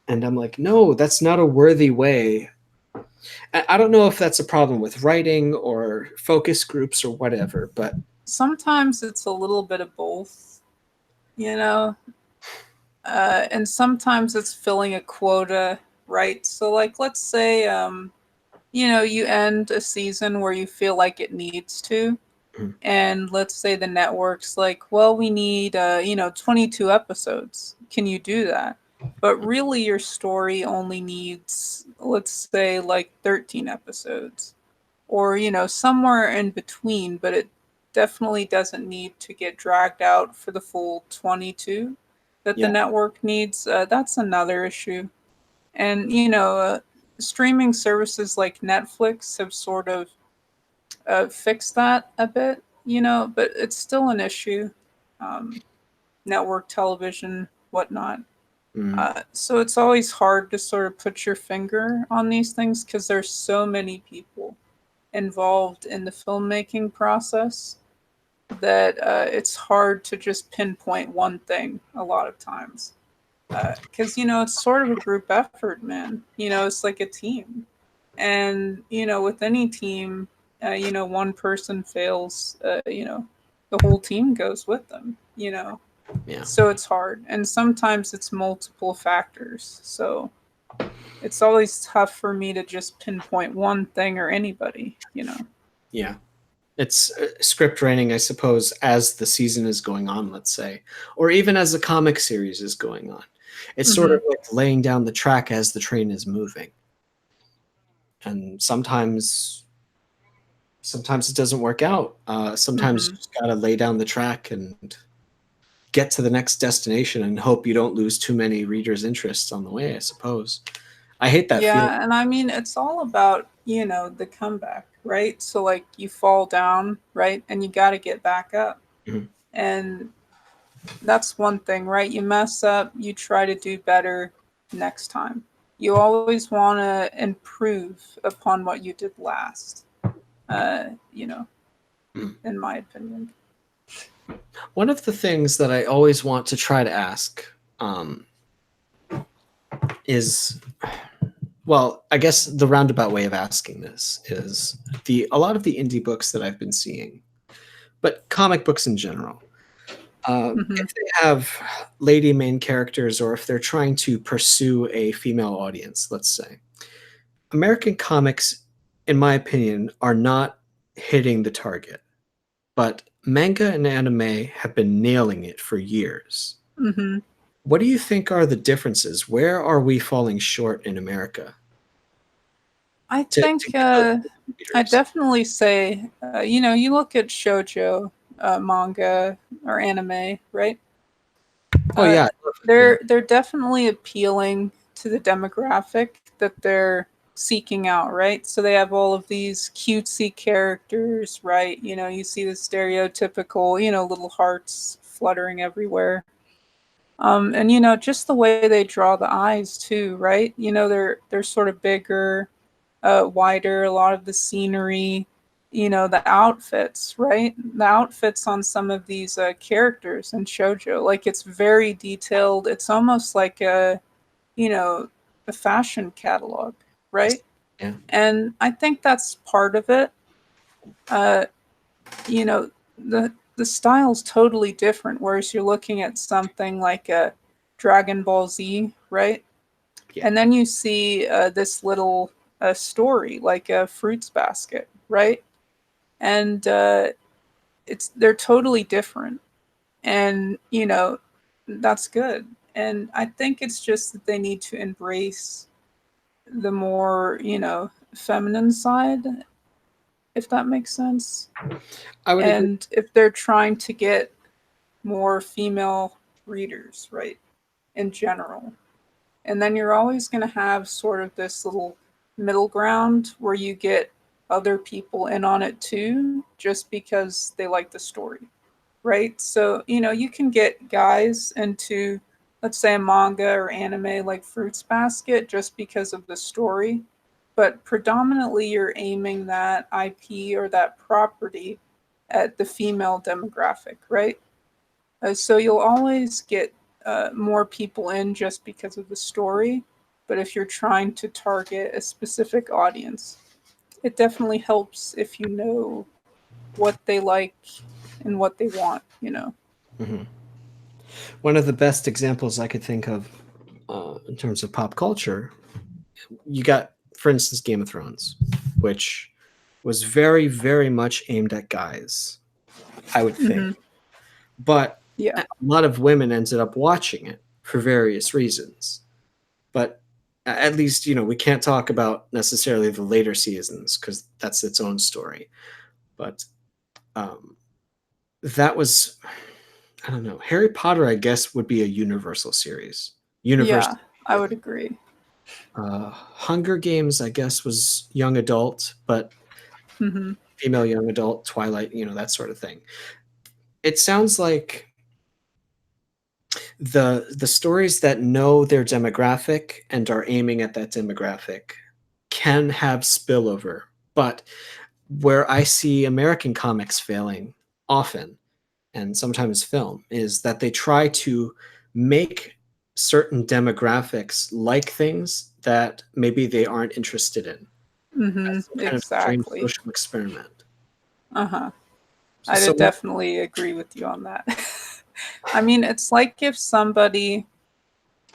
Speaker 1: And I'm like, no, that's not a worthy way. I don't know if that's a problem with writing or focus groups or whatever, but
Speaker 2: Sometimes it's a little bit of both, you know, and sometimes it's filling a quota, right? So, like, let's say, you end a season where you feel like it needs to, and let's say the network's like, well, we need, 22 episodes. Can you do that? But really, your story only needs, let's say, like 13 episodes. Or somewhere in between, but it definitely doesn't need to get dragged out for the full 22 that the
Speaker 1: yeah.
Speaker 2: network needs. That's another issue. And streaming services like Netflix have sort of fixed that a bit, but it's still an issue. um, Network television, whatnot. So it's always hard to sort of put your finger on these things because there's so many people involved in the filmmaking process that it's hard to just pinpoint one thing a lot of times. Because, it's sort of a group effort, man. It's like a team. And, with any team, one person fails, the whole team goes with them,
Speaker 1: Yeah.
Speaker 2: So it's hard. And sometimes it's multiple factors. So it's always tough for me to just pinpoint one thing or anybody.
Speaker 1: Yeah. It's script writing, I suppose, as the season is going on, let's say, or even as the comic series is going on. It's sort of like laying down the track as the train is moving. And sometimes it doesn't work out. Sometimes you just got to lay down the track and get to the next destination and hope you don't lose too many readers' interests on the way, I suppose. I hate that feeling.
Speaker 2: Yeah, and I mean, it's all about, the comeback, right? So, like, you fall down, right? And you got to get back up. And that's one thing, right? You mess up, you try to do better next time. You always want to improve upon what you did last, in my opinion.
Speaker 1: One of the things that I always want to try to ask is, well, I guess the roundabout way of asking this is a lot of the indie books that I've been seeing, but comic books in general.
Speaker 2: Hmm.
Speaker 1: If they have lady main characters or if they're trying to pursue a female audience, let's say, American comics, in my opinion, are not hitting the target, but manga and anime have been nailing it for years.
Speaker 2: Hmm.
Speaker 1: What do you think are the differences? Where are we falling short in America
Speaker 2: I
Speaker 1: to
Speaker 2: think
Speaker 1: get those
Speaker 2: I
Speaker 1: readers?
Speaker 2: definitely say, you look at shojo manga or anime, right?
Speaker 1: Oh
Speaker 2: Uh,
Speaker 1: yeah, I love it. Yeah.
Speaker 2: they're definitely appealing to the demographic that they're seeking out, right? So they have all of these cutesy characters, right? You see the stereotypical, little hearts fluttering everywhere. And just the way they draw the eyes too, right? They're sort of bigger, wider, a lot of the scenery, the outfits, right? The outfits on some of these characters in shoujo, like it's very detailed. It's almost like you know, a fashion catalog, right?
Speaker 1: Yeah.
Speaker 2: And I think that's part of it. Uh, the style's totally different. Whereas you're looking at something like a Dragon Ball Z, right?
Speaker 1: Yeah.
Speaker 2: And then you see this little story like a fruits basket, right? And they're totally different, and that's good. And I think it's just that they need to embrace the more feminine side, if that makes sense.
Speaker 1: I would agree.
Speaker 2: And if they're trying to get more female readers, right, in general. And then you're always going to have sort of this little middle ground where you get other people in on it too, just because they like the story, right? So, you can get guys into, let's say, a manga or anime like Fruits Basket just because of the story. But predominantly, you're aiming that IP or that property at the female demographic, right? So you'll always get more people in just because of the story. But if you're trying to target a specific audience, it definitely helps if you know what they like and what they want.
Speaker 1: Mhm. One of the best examples I could think of in terms of pop culture, you got, for instance, Game of Thrones, which was very, very much aimed at guys, I would think.
Speaker 2: Hmm.
Speaker 1: But
Speaker 2: Yeah.
Speaker 1: a lot of women ended up watching it for various reasons. But at least, we can't talk about necessarily the later seasons because that's its own story. But um, that was, I don't know. Harry Potter, I guess, would be a universal series.
Speaker 2: Yeah,
Speaker 1: Universal
Speaker 2: I would
Speaker 1: appealing.
Speaker 2: agree.
Speaker 1: Hunger Games, I guess, was young adult, but
Speaker 2: Hmm.
Speaker 1: female young adult, Twilight, that sort of thing. It sounds like the stories that know their demographic and are aiming at that demographic can have spillover, but where I see American comics failing often, and sometimes film, is that they try to make certain demographics like things that maybe they aren't interested in
Speaker 2: Hmm.
Speaker 1: as some kind of strange
Speaker 2: Exactly.
Speaker 1: social experiment.
Speaker 2: Uh-huh.
Speaker 1: So,
Speaker 2: I'd
Speaker 1: so
Speaker 2: definitely agree with you on that. I mean, it's like if somebody,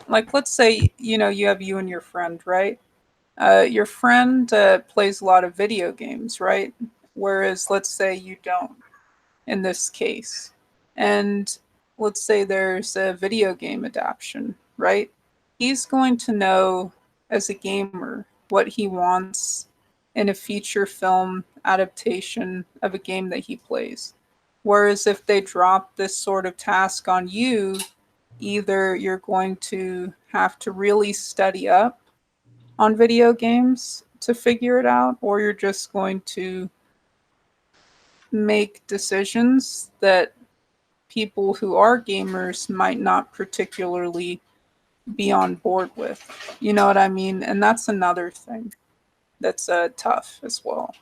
Speaker 2: like, let's say, you have you and your friend, right? Your friend plays a lot of video games, right? Whereas, let's say you don't in this case. And let's say there's a video game adaptation, right? He's going to know as a gamer what he wants in a feature film adaptation of a game that he plays. Whereas if they drop this sort of task on you, either you're going to have to really study up on video games to figure it out, or you're just going to make decisions that people who are gamers might not particularly be on board with. You know what I mean? And that's another thing that's tough as well.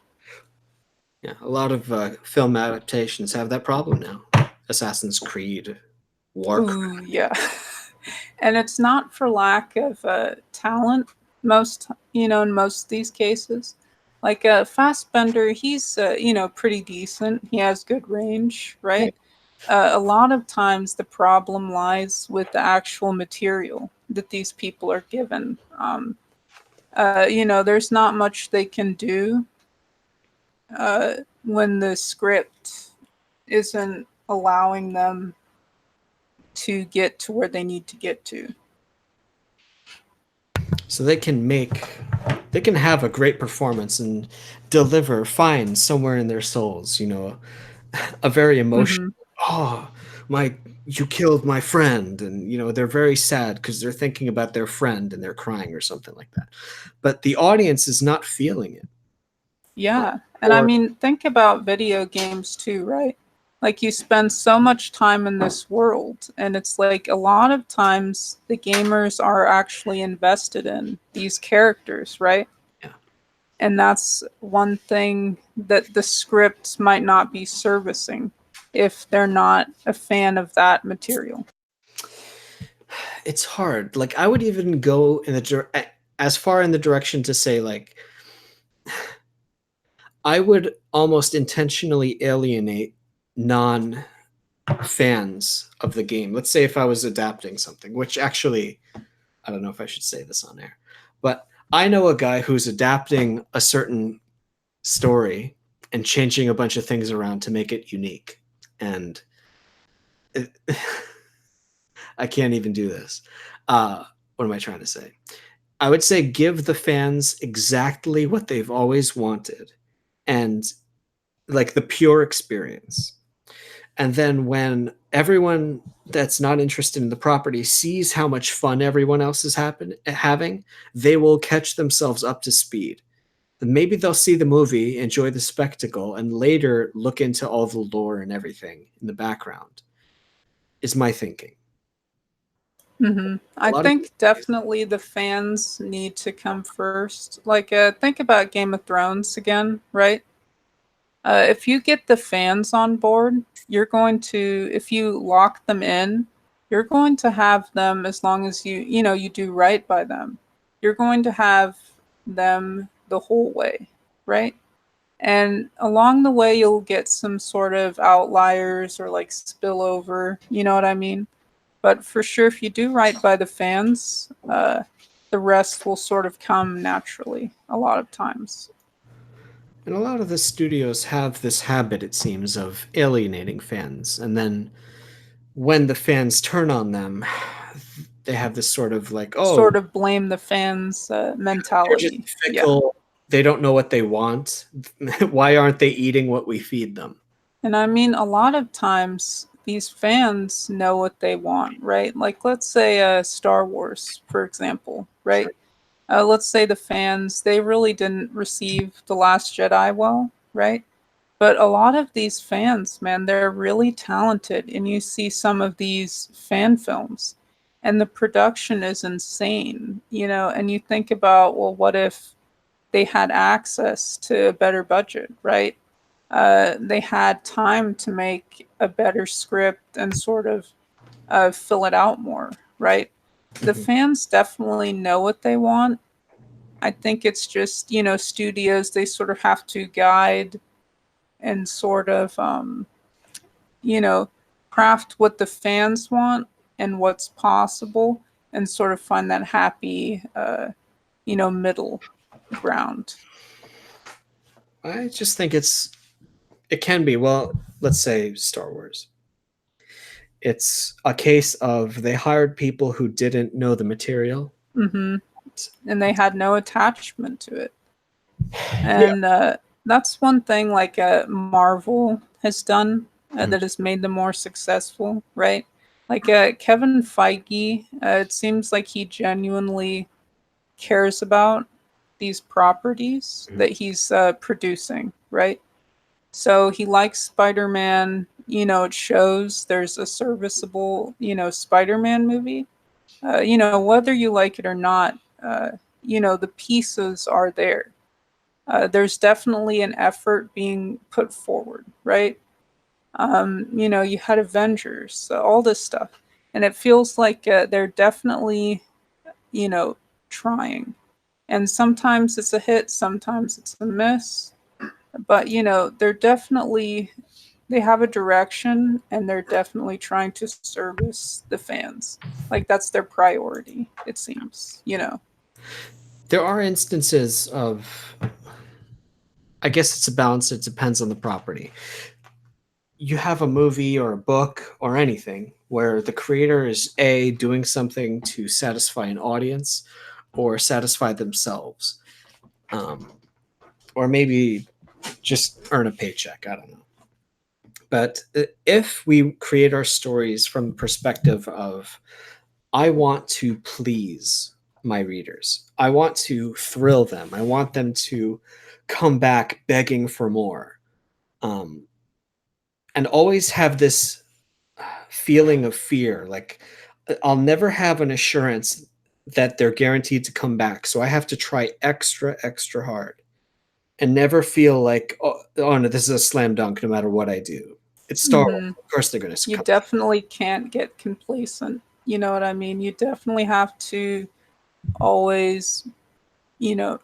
Speaker 1: yeah, a lot of film adaptations have that problem now. Assassin's Creed,
Speaker 2: Ooh,
Speaker 1: Warcraft.
Speaker 2: yeah. And it's not for lack of talent, in most of these cases. Like Fastbender, he's, pretty decent. He has good range,
Speaker 1: Yeah,
Speaker 2: right? a lot of times the problem lies with the actual material that these people are given. There's not much they can do when the script isn't allowing them to get to where they need to get to.
Speaker 1: So they can have a great performance and deliver fine somewhere in their souls, a very emotional,
Speaker 2: Hmm.
Speaker 1: oh, my, you killed my friend. And, they're very sad because they're thinking about their friend and they're crying or something like that. But the audience is not feeling it.
Speaker 2: Yeah. And I
Speaker 1: Or,
Speaker 2: mean, think about video games too, right? Like you spend so much time in this world, and it's like a lot of times the gamers are actually invested in these characters, right?
Speaker 1: yeah.
Speaker 2: And that's one thing that the scripts might not be servicing if they're not a fan of that material.
Speaker 1: It's hard. Like, I would even go as far in the direction to say, like, I would almost intentionally alienate non fans of the game. Let's say if I was adapting something, which actually, I don't know if I should say this on air, but I know a guy who's adapting a certain story and changing a bunch of things around to make it unique. And it, I can't even do this. What am I trying to say? I would say give the fans exactly what they've always wanted and like the pure experience. And then when everyone that's not interested in the property sees how much fun everyone else is having, they will catch themselves up to speed. And maybe they'll see the movie, enjoy the spectacle, and later look into all the lore and everything in the background, is my thinking. A
Speaker 2: I
Speaker 1: lot of
Speaker 2: think definitely the fans need to come first. Like, think about Game of Thrones again, right? If you get the fans on board, if you lock them in, you're going to have them as long as you do right by them. You're going to have them the whole way, right? And along the way, you'll get some sort of outliers or like spillover, you know what I mean? But for sure, if you do right by the fans, the rest will sort of come naturally a lot of times.
Speaker 1: And a lot of the studios have this habit, it seems, of alienating fans. And then when the fans turn on them, they have this sort of like, oh,
Speaker 2: Sort of blame the fans
Speaker 1: they're just
Speaker 2: mentality. Yeah.
Speaker 1: fickle. They don't know what they want. Why aren't they eating what we feed them?
Speaker 2: And I mean, a lot of times these fans know what they want, right? Like, let's say Star Wars, for example, right?
Speaker 1: Sure.
Speaker 2: Let's say the fans, they really didn't receive The Last Jedi well, right? But a lot of these fans, man, they're really talented. And you see some of these fan films, and the production is insane, and you think about, well, what if they had access to a better budget, right? They had time to make a better script and sort of fill it out more, right? The
Speaker 1: Mhm.
Speaker 2: fans definitely know what they want. I think it's just, studios, they sort of have to guide and sort of, you know, craft what the fans want and what's possible and sort of find that happy, middle ground.
Speaker 1: I just think it can be, well, let's say Star Wars. It's a case of they hired people who didn't know the material.
Speaker 2: Hmm. And they had no attachment to it.
Speaker 1: Yeah.
Speaker 2: And that's one thing like Marvel has done
Speaker 1: Mhm.
Speaker 2: that has made them more successful, right? Like Kevin Feige, it seems like he genuinely cares about these properties
Speaker 1: Mhm.
Speaker 2: that he's producing, right? So he likes Spider Man. It shows there's a serviceable, Spider Man movie. Whether you like it or not, the pieces are there. There's definitely an effort being put forward, right? You had Avengers, all this stuff, and it feels like they're definitely, you know, trying. And sometimes it's a hit, sometimes it's a miss, but they have a direction and they're definitely trying to service the fans. Like that's their priority, it seems, you know.
Speaker 1: There are instances of, I guess it's a balance. It depends on the property. You have a movie or a book or anything where the creator is A, doing something to satisfy an audience or satisfy themselves, um, or maybe just earn a paycheck. I don't know. But if we create our stories from the perspective of, I want to please my readers, I want to thrill them, I want them to come back begging for more, um, and always have this feeling of fear. Like, I'll never have an assurance that they're guaranteed to come back. So I have to try extra, extra hard and never feel like, oh no, this is a slam dunk no matter what I do. It's Star Wars.
Speaker 2: Hmm.
Speaker 1: Of course they're going to
Speaker 2: You
Speaker 1: come.
Speaker 2: definitely can't get complacent. You know what I mean? You definitely have to always, you know,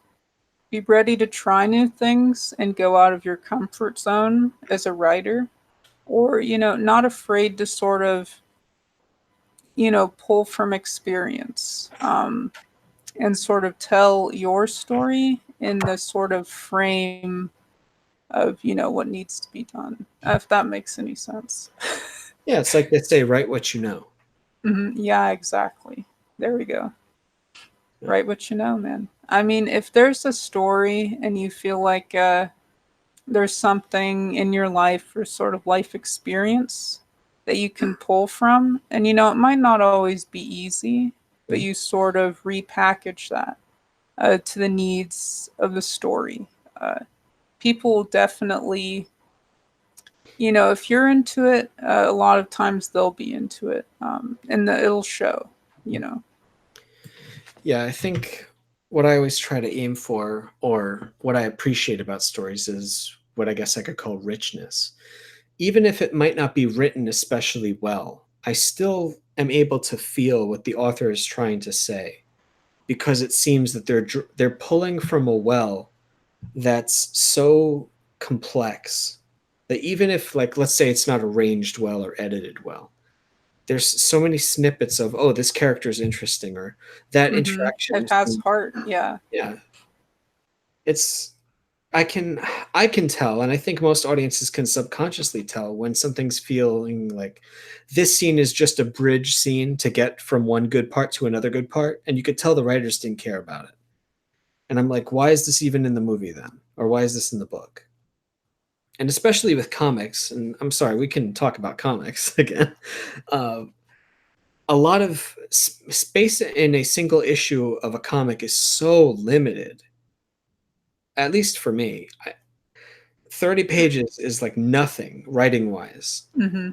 Speaker 2: be ready to try new things and go out of your comfort zone as a writer, or, you know, not afraid to sort of, you know, pull from experience, and sort of tell your story in the sort of frame of, you know, what needs to be done, if that makes any sense.
Speaker 1: Yeah, it's like they say, write what you know.
Speaker 2: Yeah, exactly. There we go.
Speaker 1: Yeah.
Speaker 2: Write what you know, man. I mean, if there's a story and you feel like there's something in your life or sort of life experience that you can pull from, and you know, it might not always be easy, but
Speaker 1: Mm.
Speaker 2: you sort of repackage that to the needs of the story. Uh, People definitely, you know, if you're into it, a lot of times they'll be into it, and it'll show, you know.
Speaker 1: Yeah, I think what I always try to aim for, or what I appreciate about stories, is what I guess I could call richness. Even if it might not be written especially well, I still am able to feel what the author is trying to say, because it seems that they're pulling from a well that's so complex that even if, like, let's say it's not arranged well or edited well, there's so many snippets of, oh, this character is interesting, or that interaction
Speaker 2: It has
Speaker 1: seems,
Speaker 2: heart, yeah.
Speaker 1: yeah, it's, I can I can tell, and I think most audiences can subconsciously tell when something's feeling like this scene is just a bridge scene to get from one good part to another good part, and you could tell the writers didn't care about it. And I'm like, why is this even in the movie then? Or why is this in the book? And especially with comics, and I'm sorry, we can talk about comics again. Uh, a lot of space in a single issue of a comic is so limited, at least for me. 30 pages is like nothing writing wise.
Speaker 2: Hmm.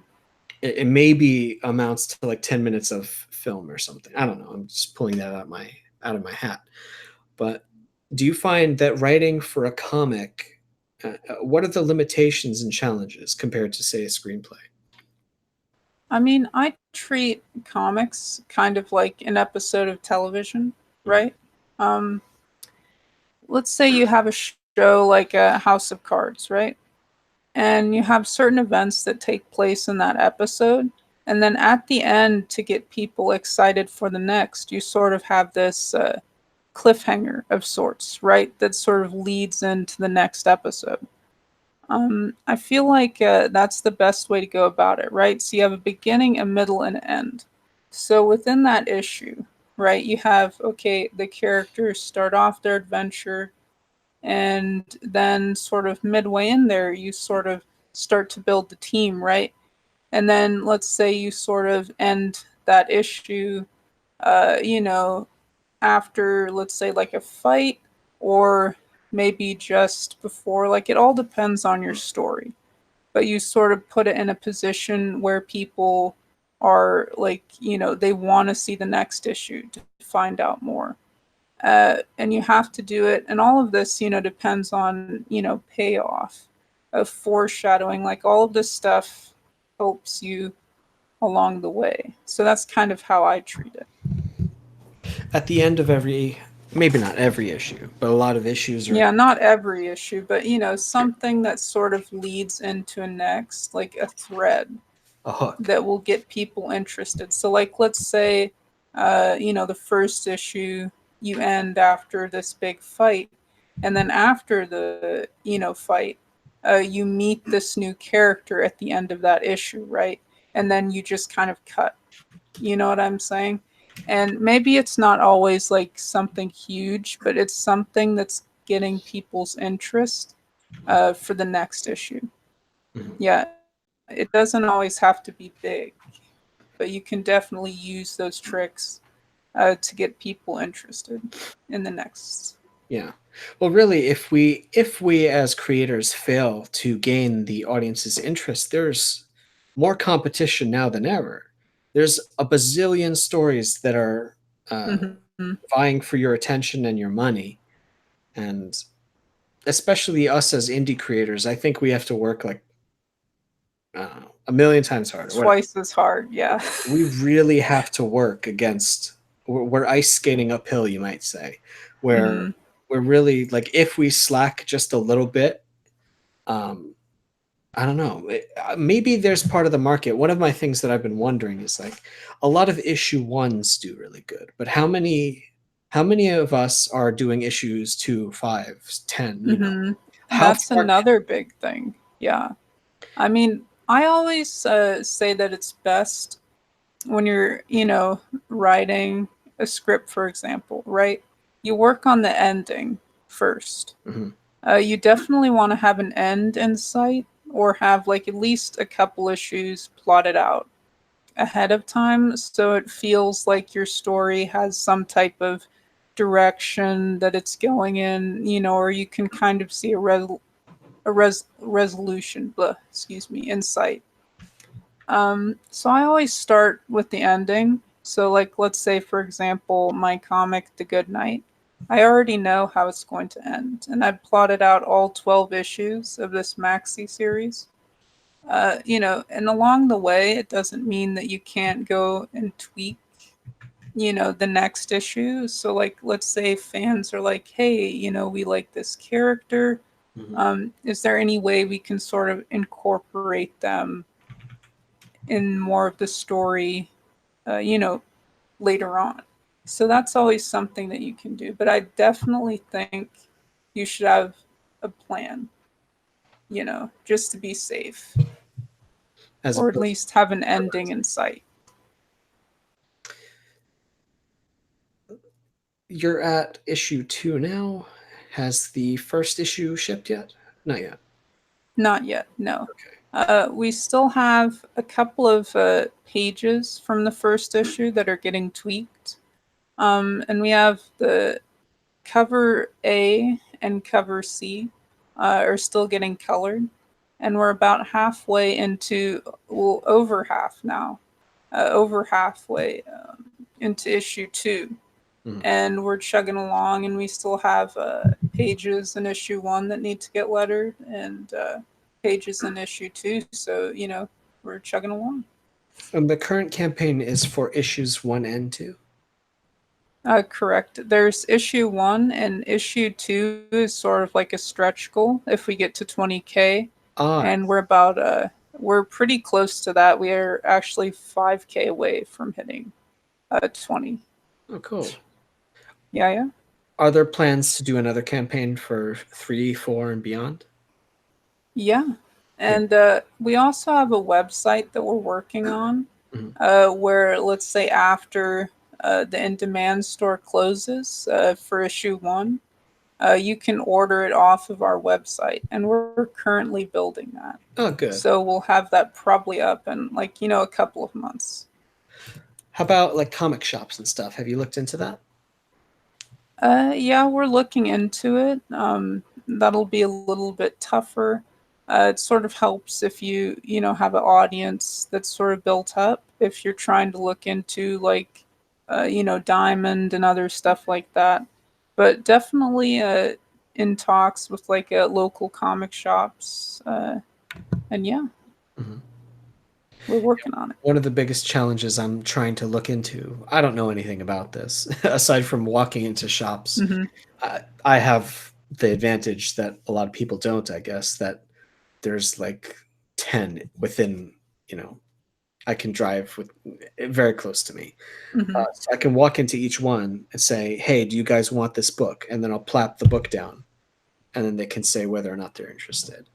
Speaker 1: It maybe amounts to like 10 minutes of film or something. I don't know. I'm just pulling that out of my hat. But do you find that writing for a comic, what are the limitations and challenges compared to, say, a screenplay?
Speaker 2: I mean, I treat comics kind of like an episode of television,
Speaker 1: Mhm.
Speaker 2: right? Um, let's say you have a show like a House of Cards, right? And you have certain events that take place in that episode. And then at the end, to get people excited for the next, you sort of have this cliffhanger of sorts, right? That sort of leads into the next episode. I feel like that's the best way to go about it, right? So you have a beginning, a middle, and an end. So within that issue, right, you have, okay, the characters start off their adventure, and then sort of midway in there, you sort of start to build the team, right? And then let's say you sort of end that issue, you know, after, let's say, like a fight, or maybe just before. Like, it all depends on your story, but you sort of put it in a position where people are like, you know, they want to see the next issue to find out more. And you have to do it, and all of this, you know, depends on, you know, payoff of foreshadowing. Like, all of this stuff helps you along the way. So that's kind of how I treat it.
Speaker 1: At the end of every maybe not every issue, but a lot of issues are
Speaker 2: Yeah, not every issue, but something that sort of leads into a next, like a thread
Speaker 1: a hook.
Speaker 2: that will get people interested. So, like, let's say, the first issue you end after this big fight, and then after the fight, you meet this new character at the end of that issue, right? And then you just kind of cut. You know what I'm saying? And maybe it's not always like something huge, but it's something that's getting people's interest for the next issue.
Speaker 1: Mhm.
Speaker 2: Yeah, it doesn't always have to be big, but you can definitely use those tricks to get people interested in the next.
Speaker 1: Yeah. Well, really, if we as creators fail to gain the audience's interest, there's more competition now than ever. There's a bazillion stories that are uh,
Speaker 2: Hmm.
Speaker 1: vying for your attention and your money, and especially us as indie creators, I think we have to work like I don't know, a million times harder. Whatever.
Speaker 2: Twice as hard, yeah.
Speaker 1: We really have to work against. We're ice skating uphill, you might say, where
Speaker 2: Hmm.
Speaker 1: we're really like if we slack just a little bit, um, I don't know. Maybe there's part of the market. One of my things that I've been wondering is like a lot of issue ones do really good, but how many of us are doing issues 2, 5, 10?
Speaker 2: Hmm.
Speaker 1: How
Speaker 2: That's
Speaker 1: far?
Speaker 2: another big thing. Yeah. I mean, I always say that it's best when you're, writing a script, for example, right? You work on the ending first.
Speaker 1: Mhm.
Speaker 2: You definitely want to have an end in sight or have like at least a couple issues plotted out ahead of time so it feels like your story has some type of direction that it's going in, or you can kind of see resolution, excuse me, in sight. So I always start with the ending. So, like, let's say, for example, my comic, The Good Night. I already know how it's going to end, and I've plotted out all 12 issues of this maxi series. And along the way, it doesn't mean that you can't go and tweak, the next issue. So, like, let's say fans are like, hey, we like this character.
Speaker 1: Mhm.
Speaker 2: Is there any way we can sort of incorporate them in more of the story, uh, you know, later on. So that's always something that you can do. But I definitely think you should have a plan, just to be safe,
Speaker 1: As
Speaker 2: or at
Speaker 1: opposed
Speaker 2: least have an ending in sight.
Speaker 1: you're at issue 2 now. Has the first issue shipped yet? Not yet.
Speaker 2: Not yet, no.
Speaker 1: Okay.
Speaker 2: We still have a couple of pages from the first issue that are getting tweaked. And we have the cover A and cover C are still getting colored, and we're about halfway into, well, over half now, over halfway into issue 2,
Speaker 1: Mhm.
Speaker 2: and we're chugging along, and we still have pages in issue 1 that need to get lettered, and pages in issue 2. So we're chugging along.
Speaker 1: And the current campaign is for issues 1 and 2.
Speaker 2: Correct. There's issue 1, and issue 2 is sort of like a stretch goal if we get to 20K.
Speaker 1: Ah,
Speaker 2: And we're pretty close to that. We are actually 5K away from hitting 20.
Speaker 1: oh, cool.
Speaker 2: Yeah, yeah.
Speaker 1: Are there plans to do another campaign for 3, 4, and beyond?
Speaker 2: Yeah.
Speaker 1: Yeah.
Speaker 2: And we also have a website that we're working on
Speaker 1: Mhm.
Speaker 2: where, let's say, after the in demand store closes for issue 1, you can order it off of our website. And we're currently building that.
Speaker 1: Oh, good.
Speaker 2: So we'll have that probably up in, like, a couple of months.
Speaker 1: How about like comic shops and stuff? Have you looked into that?
Speaker 2: Yeah, we're looking into it. That'll be a little bit tougher. It sort of helps if you have an audience that's sort of built up. If you're trying to look into like, Diamond and other stuff like that, but definitely in talks with like local comic shops. And yeah.
Speaker 1: Mhm.
Speaker 2: we're working on it.
Speaker 1: One of the biggest challenges I'm trying to look into, I don't know anything about this, aside from walking into shops.
Speaker 2: Hmm.
Speaker 1: I have the advantage that a lot of people don't, I guess, that there's like 10 within, you know, I can drive with very close to me.
Speaker 2: Hmm.
Speaker 1: So I can walk into each one and say, hey, do you guys want this book? And then I'll plap the book down, and then they can say whether or not they're interested.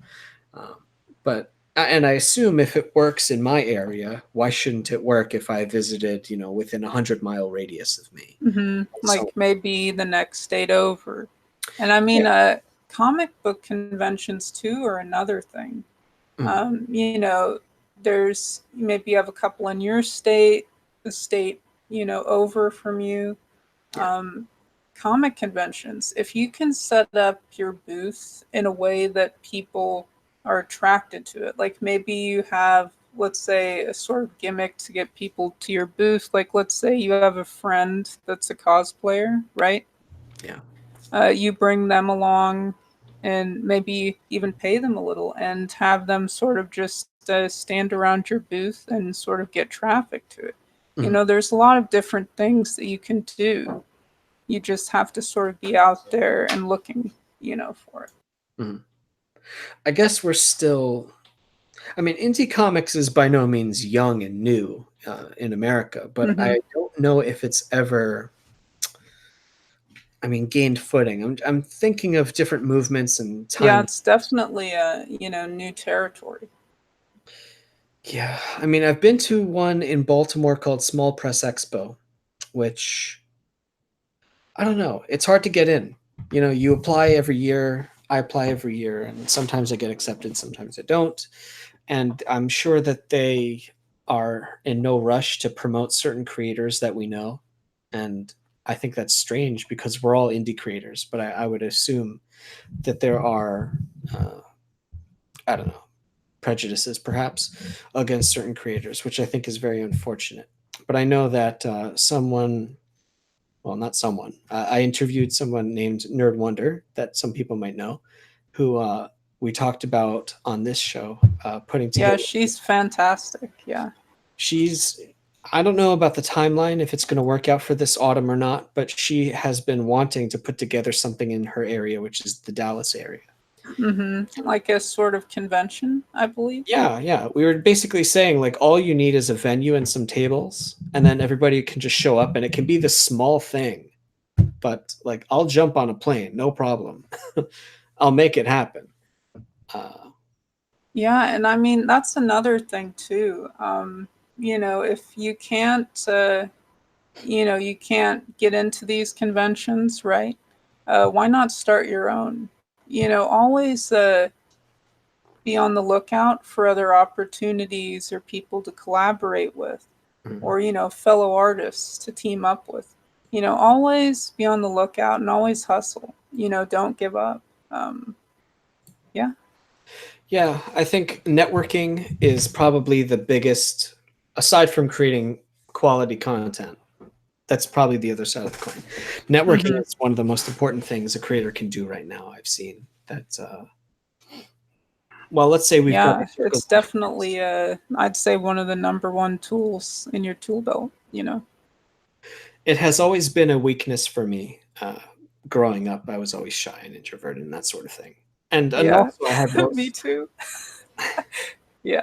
Speaker 1: Um, but and I assume if it works in my area, why shouldn't it work if I visited, you know, within 100-mile radius of me?
Speaker 2: Hmm.
Speaker 1: So
Speaker 2: Like maybe the next state over. And I
Speaker 1: yeah,
Speaker 2: mean, comic book conventions too are another thing.
Speaker 1: mm,
Speaker 2: You know, there's maybe you have a couple in your state, the state, over from you.
Speaker 1: yeah,
Speaker 2: Um, Comic conventions, if you can set up your booth in a way that people are attracted to it, like maybe you have, let's say, a sort of gimmick to get people to your booth. Like, let's say you have a friend that's a cosplayer, right?
Speaker 1: yeah.
Speaker 2: You bring them along and maybe even pay them a little and have them sort of just stand around your booth and sort of get traffic to it.
Speaker 1: Mhm,
Speaker 2: There's a lot of different things that you can do. You just have to sort of be out there and looking, for it.
Speaker 1: mhm. I guess we're still. I mean, indie comics is by no means young and new in America, but
Speaker 2: Hmm.
Speaker 1: I don't know if it's ever. I mean, gained footing. I'm thinking of different movements and
Speaker 2: Yeah,
Speaker 1: time.
Speaker 2: it's definitely a, new territory.
Speaker 1: Yeah, I mean, I've been to one in Baltimore called Small Press Expo, which I don't know. It's hard to get in. You know, you apply every year. I apply every year, and sometimes I get accepted, sometimes I don't. And I'm sure that they are in no rush to promote certain creators that we know. And I think that's strange because we're all indie creators, but I would assume that there are, uh, I don't know, prejudices perhaps against certain creators, which I think is very unfortunate. But I know that someone, well, not someone, I interviewed someone named Nerd Wonder that some people might know, who we talked about on this show, putting
Speaker 2: Yeah,
Speaker 1: together.
Speaker 2: she's fantastic. Yeah.
Speaker 1: She's, I don't know about the timeline, if it's going to work out for this autumn or not, but she has been wanting to put together something in her area, which is the Dallas area.
Speaker 2: Hmm. Like a sort of convention, I believe.
Speaker 1: Yeah, yeah. We were basically saying like all you need is a venue and some tables, and then everybody can just show up, and it can be this small thing. But like, I'll jump on a plane, no problem. I'll make it happen. Uh,
Speaker 2: Yeah, and I mean that's another thing too. If you can't, you can't get into these conventions, right? Why not start your own? Always be on the lookout for other opportunities or people to collaborate with,
Speaker 1: mm,
Speaker 2: or fellow artists to team up with. Always be on the lookout and always hustle. Don't give up. Um, yeah.
Speaker 1: yeah, I think networking is probably the biggest, aside from creating quality content. That's probably the other side of the coin. Networking
Speaker 2: Hmm.
Speaker 1: is one of the most important things a creator can do right now. I've seen that. Well, let's say we've probably
Speaker 2: Yeah,
Speaker 1: circled
Speaker 2: it's
Speaker 1: back.
Speaker 2: definitely I'd say one of the number one tools in your tool belt.
Speaker 1: It has always been a weakness for me. Growing up, I was always shy and introverted and that sort of thing. And
Speaker 2: Yeah.
Speaker 1: also, I had
Speaker 2: Me
Speaker 1: most.
Speaker 2: too. Yeah.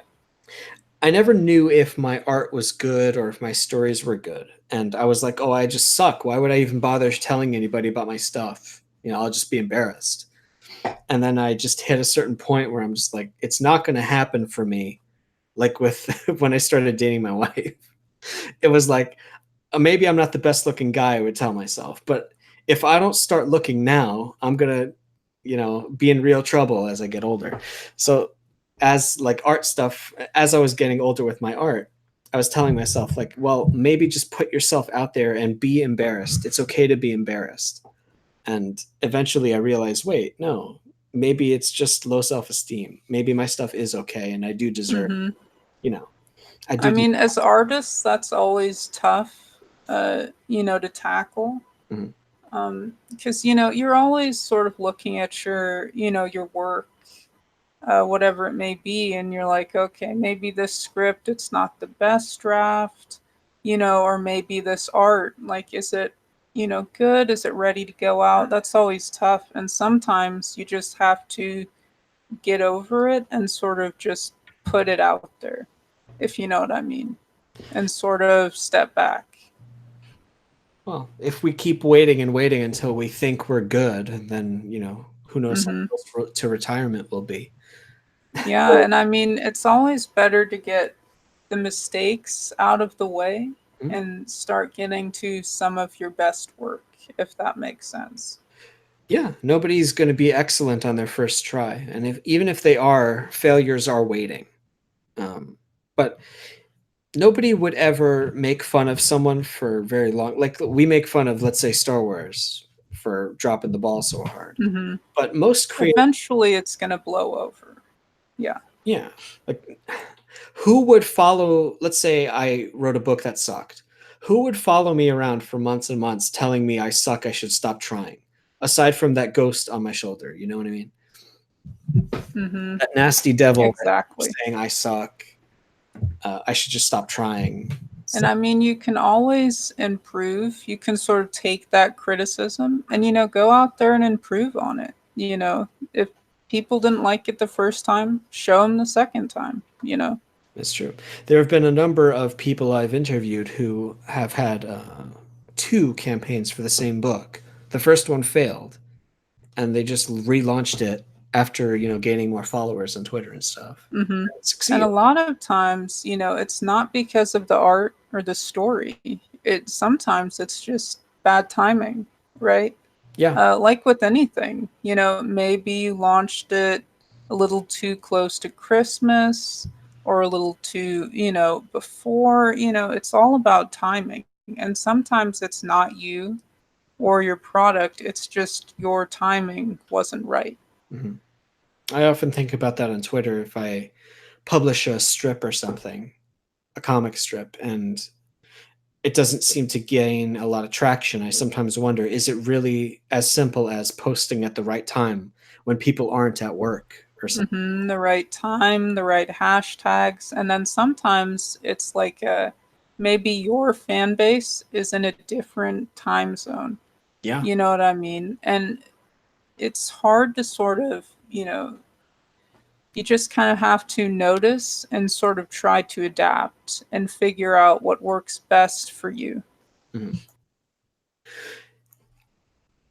Speaker 1: I never knew if my art was good or if my stories were good. And I was like, oh, I just suck. Why would I even bother telling anybody about my stuff? You know, I'll just be embarrassed. And then I just hit a certain point where I'm just like, it's not going to happen for me. Like with when I started dating my wife, it was like, maybe I'm not the best looking guy, I would tell myself. But if I don't start looking now, I'm going to, you know, be in real trouble as I get older. So as like art stuff, as I was getting older with my art, I was telling myself like, well, maybe just put yourself out there and be embarrassed. It's okay to be embarrassed. And eventually I realized, wait, no, maybe it's just low self-esteem. Maybe my stuff is okay and I do deserve,
Speaker 2: Hmm.
Speaker 1: you know, I
Speaker 2: I
Speaker 1: do
Speaker 2: mean,
Speaker 1: deserve.
Speaker 2: as artists, that's always tough, to tackle.
Speaker 1: Mhm.
Speaker 2: Because you're always sort of looking at your work whatever it may be, and you're like, okay, maybe this script, it's not the best draft, or maybe this art, like, is it, good? Is it ready to go out? That's always tough. And sometimes you just have to get over it and sort of just put it out there, if you know what I mean, and sort of step back.
Speaker 1: Well, if we keep waiting and waiting until we think we're good, then, who knows how
Speaker 2: Hmm.
Speaker 1: close to retirement will be.
Speaker 2: Yeah, and I mean, it's always better to get the mistakes out of the way
Speaker 1: Mhm.
Speaker 2: and start getting to some of your best work, if that makes sense.
Speaker 1: Yeah, nobody's going to be excellent on their first try. And even if they are, failures are waiting. But nobody would ever make fun of someone for very long. Like we make fun of, let's say, Star Wars for dropping the ball so hard.
Speaker 2: Hmm.
Speaker 1: But most creators,
Speaker 2: Eventually, it's going to blow over. Yeah.
Speaker 1: yeah, like who would follow? Let's say I wrote a book that sucked. Who would follow me around for months and months telling me I suck, I should stop trying? Aside from that ghost on my shoulder, you know what I mean?
Speaker 2: Hmm.
Speaker 1: That nasty devil that
Speaker 2: Exactly.
Speaker 1: saying I suck, I should just stop trying.
Speaker 2: And I mean, you can always improve. You can sort of take that criticism and, go out there and improve on it. If people didn't like it the first time, show them the second time.
Speaker 1: That's true. There have been a number of people I've interviewed who have had two campaigns for the same book. The first one failed, and they just relaunched it after gaining more followers on Twitter and stuff.
Speaker 2: Hmm.
Speaker 1: And it
Speaker 2: And a
Speaker 1: succeeded.
Speaker 2: lot of times, it's not because of the art or the story. Sometimes it's just bad timing, right?
Speaker 1: Yeah,
Speaker 2: Like with anything, maybe you launched it a little too close to Christmas or a little too, before, it's all about timing. And sometimes it's not you or your product, it's just your timing wasn't right.
Speaker 1: hmm I often think about that on Twitter if I publish a strip or something, a comic strip, and it doesn't seem to gain a lot of traction. I sometimes wonder, is it really as simple as posting at the right time when people aren't at work or something?
Speaker 2: The right time, the right hashtags, and then sometimes it's like maybe your fan base is in a different time zone.
Speaker 1: Yeah.
Speaker 2: You know what I mean? And it's hard to sort of, you just kind of have to notice and sort of try to adapt and figure out what works best for you.
Speaker 1: Mhm.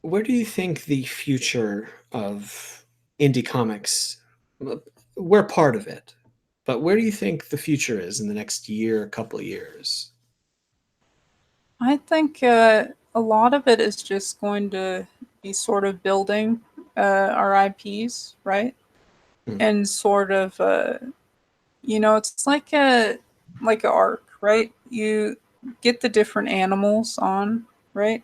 Speaker 1: Where do you think the future of indie comics, we're part of it, but where do you think the future is in the next year, couple of years?
Speaker 2: I think a lot of it is just going to be sort of building our IPs, right?
Speaker 1: Mm,
Speaker 2: And sort of it's like a arc, right? You get the different animals on, right?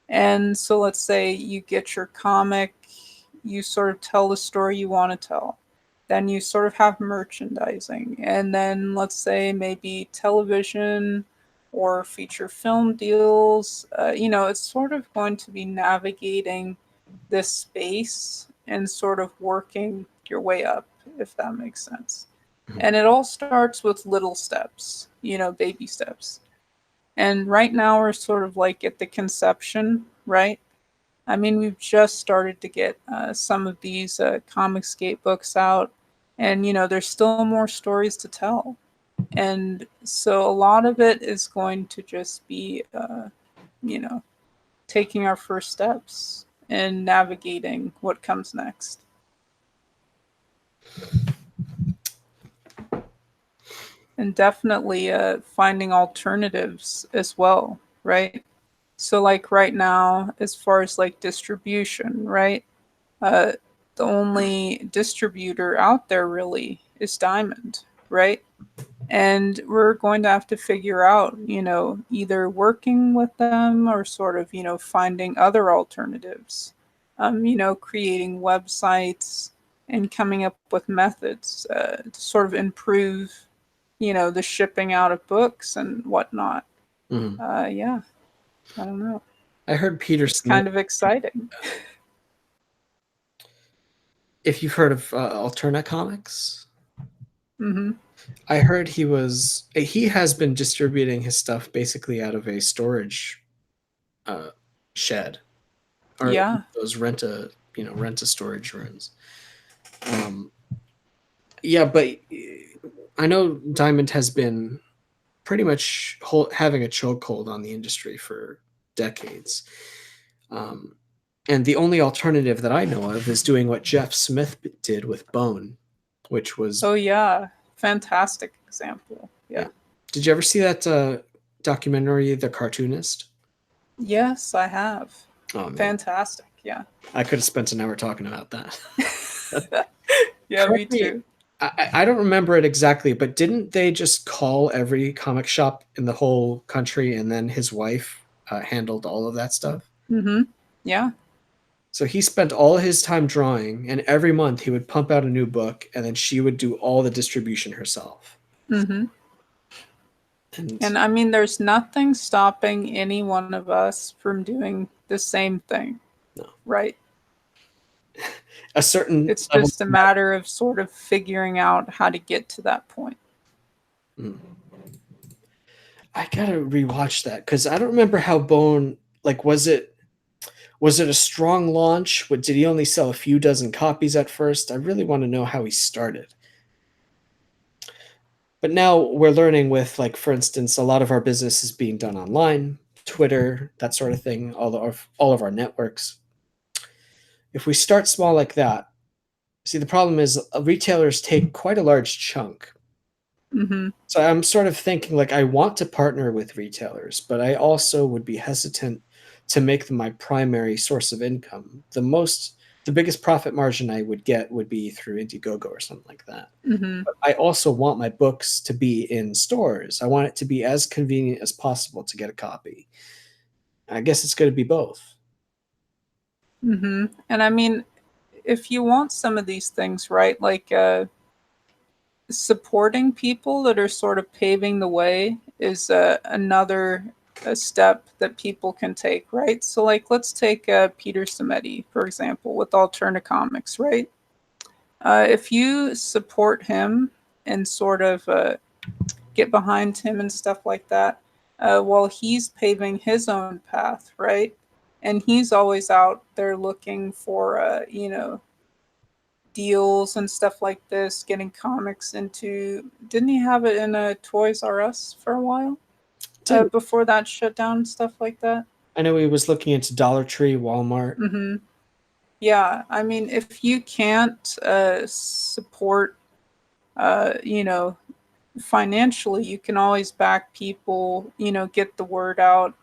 Speaker 2: And so let's say you get your comic, you sort of tell the story you want to tell. Then you sort of have merchandising. And then let's say maybe television or feature film deals. It's sort of going to be navigating this space and sort of working your way up, if that makes sense.
Speaker 1: mhm.
Speaker 2: And it all starts with little steps, baby steps. And right now we're sort of like at the conception, right? I mean, we've just started to get some of these Comicsgate books out, and there's still more stories to tell. And so a lot of it is going to just be, you know, taking our first steps and navigating what comes next. And definitely finding alternatives as well, right? So, like right now, as far as like distribution, right? Uh, the only distributor out there really is Diamond, right? And we're going to have to figure out, either working with them or sort of, finding other alternatives, creating websites and coming up with methods to sort of improve, the shipping out of books and whatnot.
Speaker 1: Mhm.
Speaker 2: Yeah, I don't know.
Speaker 1: I heard Peter
Speaker 2: It's
Speaker 1: Smith.
Speaker 2: kind of exciting.
Speaker 1: if you've heard of Alternate Comics,
Speaker 2: Mm-hmm.
Speaker 1: I heard he has been distributing his stuff basically out of a storage uh, shed or
Speaker 2: Yeah.
Speaker 1: those rent a storage rooms. Um, yeah, but I know Diamond has been pretty much having a chokehold on the industry for decades. Um, and the only alternative that I know of is doing what Jeff Smith did with Bone, which was
Speaker 2: Oh yeah. Fantastic example.
Speaker 1: yeah.
Speaker 2: Yeah.
Speaker 1: Did you ever see that documentary, The Cartoonist?
Speaker 2: Yes, I have.
Speaker 1: Oh man,
Speaker 2: Fantastic. Yeah.
Speaker 1: I could have spent an hour talking about that.
Speaker 2: Yeah, me
Speaker 1: Correct me.
Speaker 2: too.
Speaker 1: I don't remember it exactly, but didn't they just call every comic shop in the whole country, and then his wife handled all of that stuff?
Speaker 2: Mm-hmm. Yeah.
Speaker 1: So he spent all his time drawing, and every month he would pump out a new book, and then she would do all the distribution herself.
Speaker 2: Mm-hmm.
Speaker 1: And
Speaker 2: And I mean, there's nothing stopping any one of us from doing the same thing,
Speaker 1: no,
Speaker 2: right?
Speaker 1: a certain
Speaker 2: It's
Speaker 1: level.
Speaker 2: just a matter of sort of figuring out how to get to that point.
Speaker 1: Mm. I gotta rewatch that because I don't remember how Bone like was it a strong launch? Did he only sell a few dozen copies at first? I really want to know how he started. But now we're learning with, like, for instance, a lot of our business is being done online, Twitter, that sort of thing, all of our networks. If we start small like that, see, the problem is retailers take quite a large chunk.
Speaker 2: Mm-hmm.
Speaker 1: So I'm sort of thinking like I want to partner with retailers, but I also would be hesitant to make them my primary source of income. The biggest profit margin I would get would be through Indiegogo or something like that.
Speaker 2: Mm-hmm.
Speaker 1: But I also want my books to be in stores. I want it to be as convenient as possible to get a copy. I guess it's going to be both.
Speaker 2: Mm-hmm. And I mean, if you want some of these things, right, like supporting people that are sort of paving the way is another a step that people can take, right? So, like, let's take Peter Samedi, for example, with Alterna Comics, right? If you support him and sort of get behind him and stuff like that, while he's paving his own path, right? And he's always out there looking for, deals and stuff like this, getting comics into. Didn't he have it in a Toys R Us for a while?
Speaker 1: Didn't
Speaker 2: Before that shut down and stuff like that?
Speaker 1: I know he was looking into Dollar Tree, Walmart.
Speaker 2: Mm-hmm. Yeah, I mean, if you can't support, you know, financially, you can always back people, get the word out.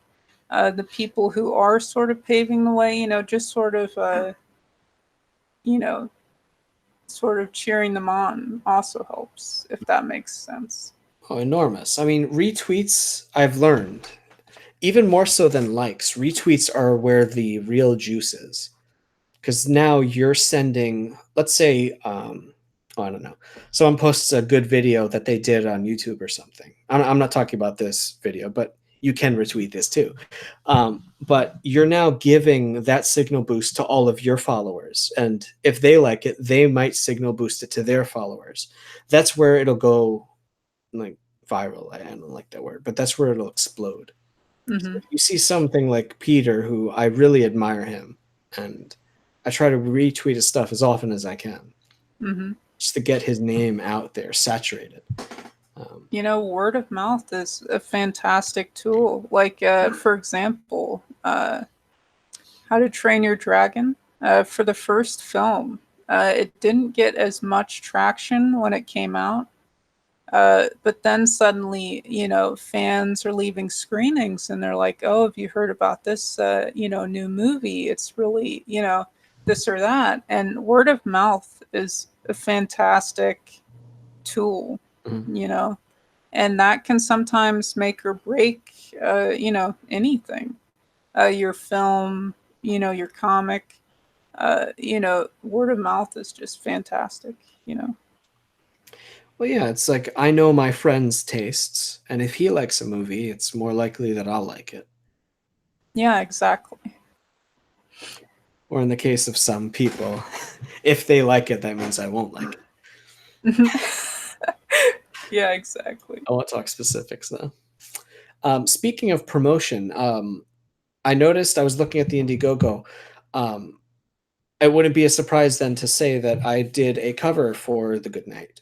Speaker 2: The people who are sort of paving the way, just sort of, you know, sort of cheering them on also helps, if that makes sense.
Speaker 1: Oh, enormous. I mean, retweets, I've learned, even more so than likes, retweets are where the real juice is. Because now you're sending, let's say, oh, I don't know, someone posts a good video that they did on YouTube or something. I'm not talking about this video, but you can retweet this too. But you're now giving that signal boost to all of your followers. And if they like it, they might signal boost it to their followers. That's where it'll go, like, viral. I don't like that word, but that's where it'll explode. So
Speaker 2: Mm-hmm.
Speaker 1: if you see something like Peter, who I really admire him, and I try to retweet his stuff as often as I can,
Speaker 2: Mm-hmm.
Speaker 1: just to get his name out there, saturated.
Speaker 2: Word of mouth is a fantastic tool. Like, for example, How to Train Your Dragon. For the first film, it didn't get as much traction when it came out. But then suddenly, fans are leaving screenings and they're like, oh, have you heard about this, new movie? It's really, this or that. And word of mouth is a fantastic tool,
Speaker 1: Mhm.
Speaker 2: you know, and that can sometimes make or break, anything. Your film, your comic, word of mouth is just fantastic.
Speaker 1: Well, yeah, it's like I know my friend's tastes, and if he likes a movie, it's more likely that I'll like it.
Speaker 2: Yeah, exactly.
Speaker 1: Or in the case of some people, if they like it, that means I won't like it.
Speaker 2: Yeah, exactly.
Speaker 1: I won't talk specifics though. Speaking of promotion, I noticed I was looking at the Indiegogo. Um, it wouldn't be a surprise then to say that I did a cover for The Good Night.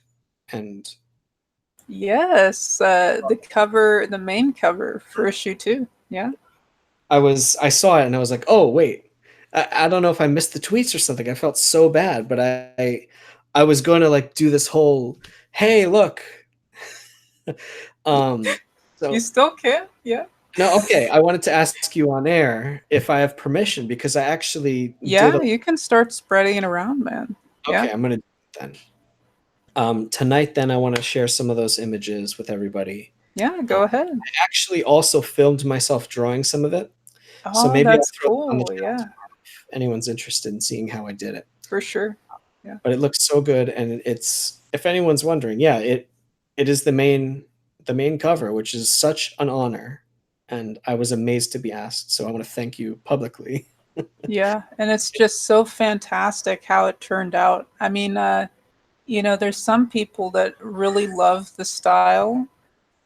Speaker 1: And
Speaker 2: Yes, the main cover for issue 2. Yeah.
Speaker 1: I saw it and I was like, oh wait, I don't know if I missed the tweets or something. I felt so bad, but I was going to like do this whole, hey, look.
Speaker 2: You
Speaker 1: So
Speaker 2: still can? Yeah.
Speaker 1: no, okay. I wanted to ask you on air if I have permission because I actually did.
Speaker 2: Yeah, you can start spreading it around, man. Yeah.
Speaker 1: Okay, I'm gonna do it then. Tonight, then I want to share some of those images with everybody.
Speaker 2: Yeah, go ahead.
Speaker 1: I actually also filmed myself drawing some of it, so
Speaker 2: Oh,
Speaker 1: maybe I'll
Speaker 2: that's
Speaker 1: throw it on the
Speaker 2: cool.
Speaker 1: channel
Speaker 2: Yeah,
Speaker 1: if anyone's interested in seeing how I did it.
Speaker 2: for sure. Yeah.
Speaker 1: But it looks so good, and it's if anyone's wondering, yeah, it is the main cover, which is such an honor, and I was amazed to be asked. So I want to thank you publicly.
Speaker 2: Yeah, and it's just so fantastic how it turned out. I mean, there's some people that really love the style,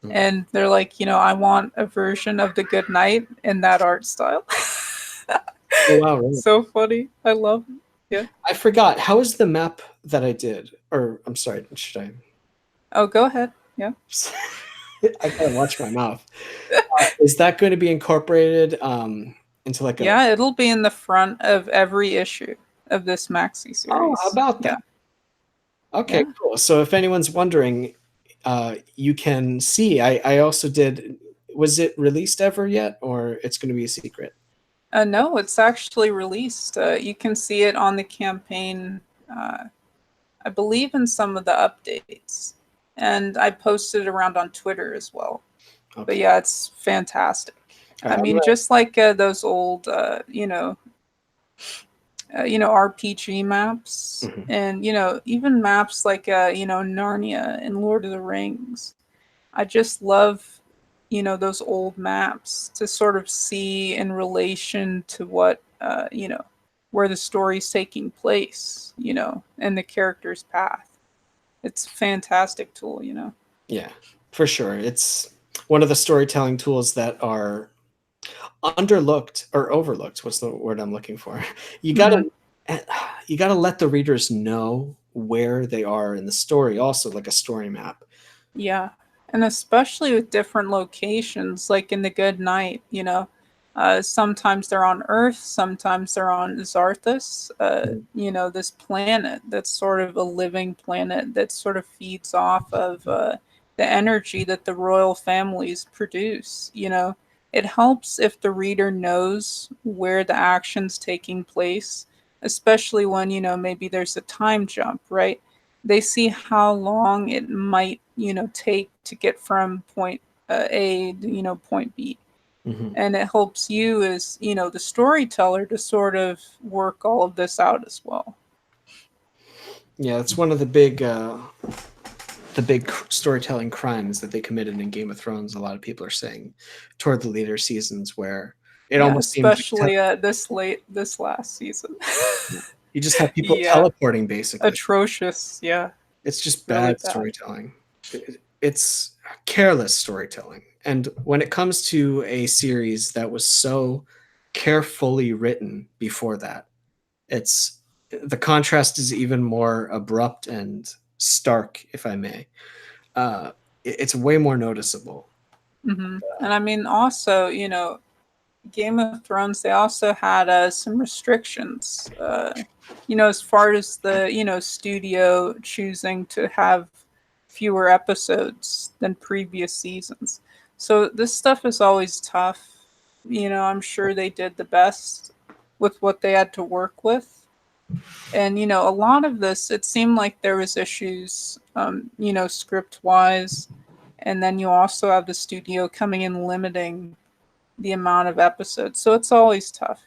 Speaker 2: and they're like, I want a version of The Good Night in that art style.
Speaker 1: Oh wow, really?
Speaker 2: So funny. I love it. Yeah.
Speaker 1: I forgot. How is the map that I did? Or I'm sorry, should I?
Speaker 2: Oh, go ahead. Yeah.
Speaker 1: I gotta watch my mouth. Is that going to be incorporated into like a?
Speaker 2: Yeah, it'll be in the front of every issue of this maxi series.
Speaker 1: Oh, how about that? Okay,
Speaker 2: Yeah.
Speaker 1: cool. So if anyone's wondering, you can see. I also did. Was it released ever yet, or it's going to be a secret?
Speaker 2: No, it's actually released. You can see it on the campaign, I believe, in some of the updates. And I posted it around on Twitter as well.
Speaker 1: Okay.
Speaker 2: But yeah, it's fantastic.
Speaker 1: All right,
Speaker 2: I mean, just like those old, RPG maps, and even maps like Narnia and Lord of the Rings. I just love those old maps to sort of see in relation to what where the story's taking place, and the character's path. It's a fantastic tool.
Speaker 1: Yeah, for sure. It's one of the storytelling tools that are underlooked or overlooked. What's the word I'm looking for? You gotta let the readers know where they are in the story. Also, like a story map.
Speaker 2: Yeah, and especially with different locations, like in The Good Night, sometimes they're on Earth, sometimes they're on Zarthus, this planet that's sort of a living planet that sort of feeds off of the energy that the royal families produce. It helps if the reader knows where the action's taking place, especially when, maybe there's a time jump, right? They see how long it might, take to get from point A to, point B. And it helps you as, the storyteller to sort of work all of this out as well.
Speaker 1: Yeah, it's one of the big storytelling crimes that they committed in Game of Thrones. A lot of people are saying toward the later seasons where it almost seems
Speaker 2: especially this last season.
Speaker 1: You just have people teleporting, basically.
Speaker 2: Atrocious, yeah.
Speaker 1: It's just bad storytelling. It's careless storytelling. And when it comes to a series that was so carefully written before that, the contrast is even more abrupt and stark, if I may. It's way more noticeable.
Speaker 2: And I mean, also, Game of Thrones, they also had some restrictions, as far as the, studio choosing to have fewer episodes than previous seasons. So this stuff is always tough. I'm sure they did the best with what they had to work with. And, a lot of this, it seemed like there was issues, script-wise. And then you also have the studio coming in limiting the amount of episodes. So it's always tough.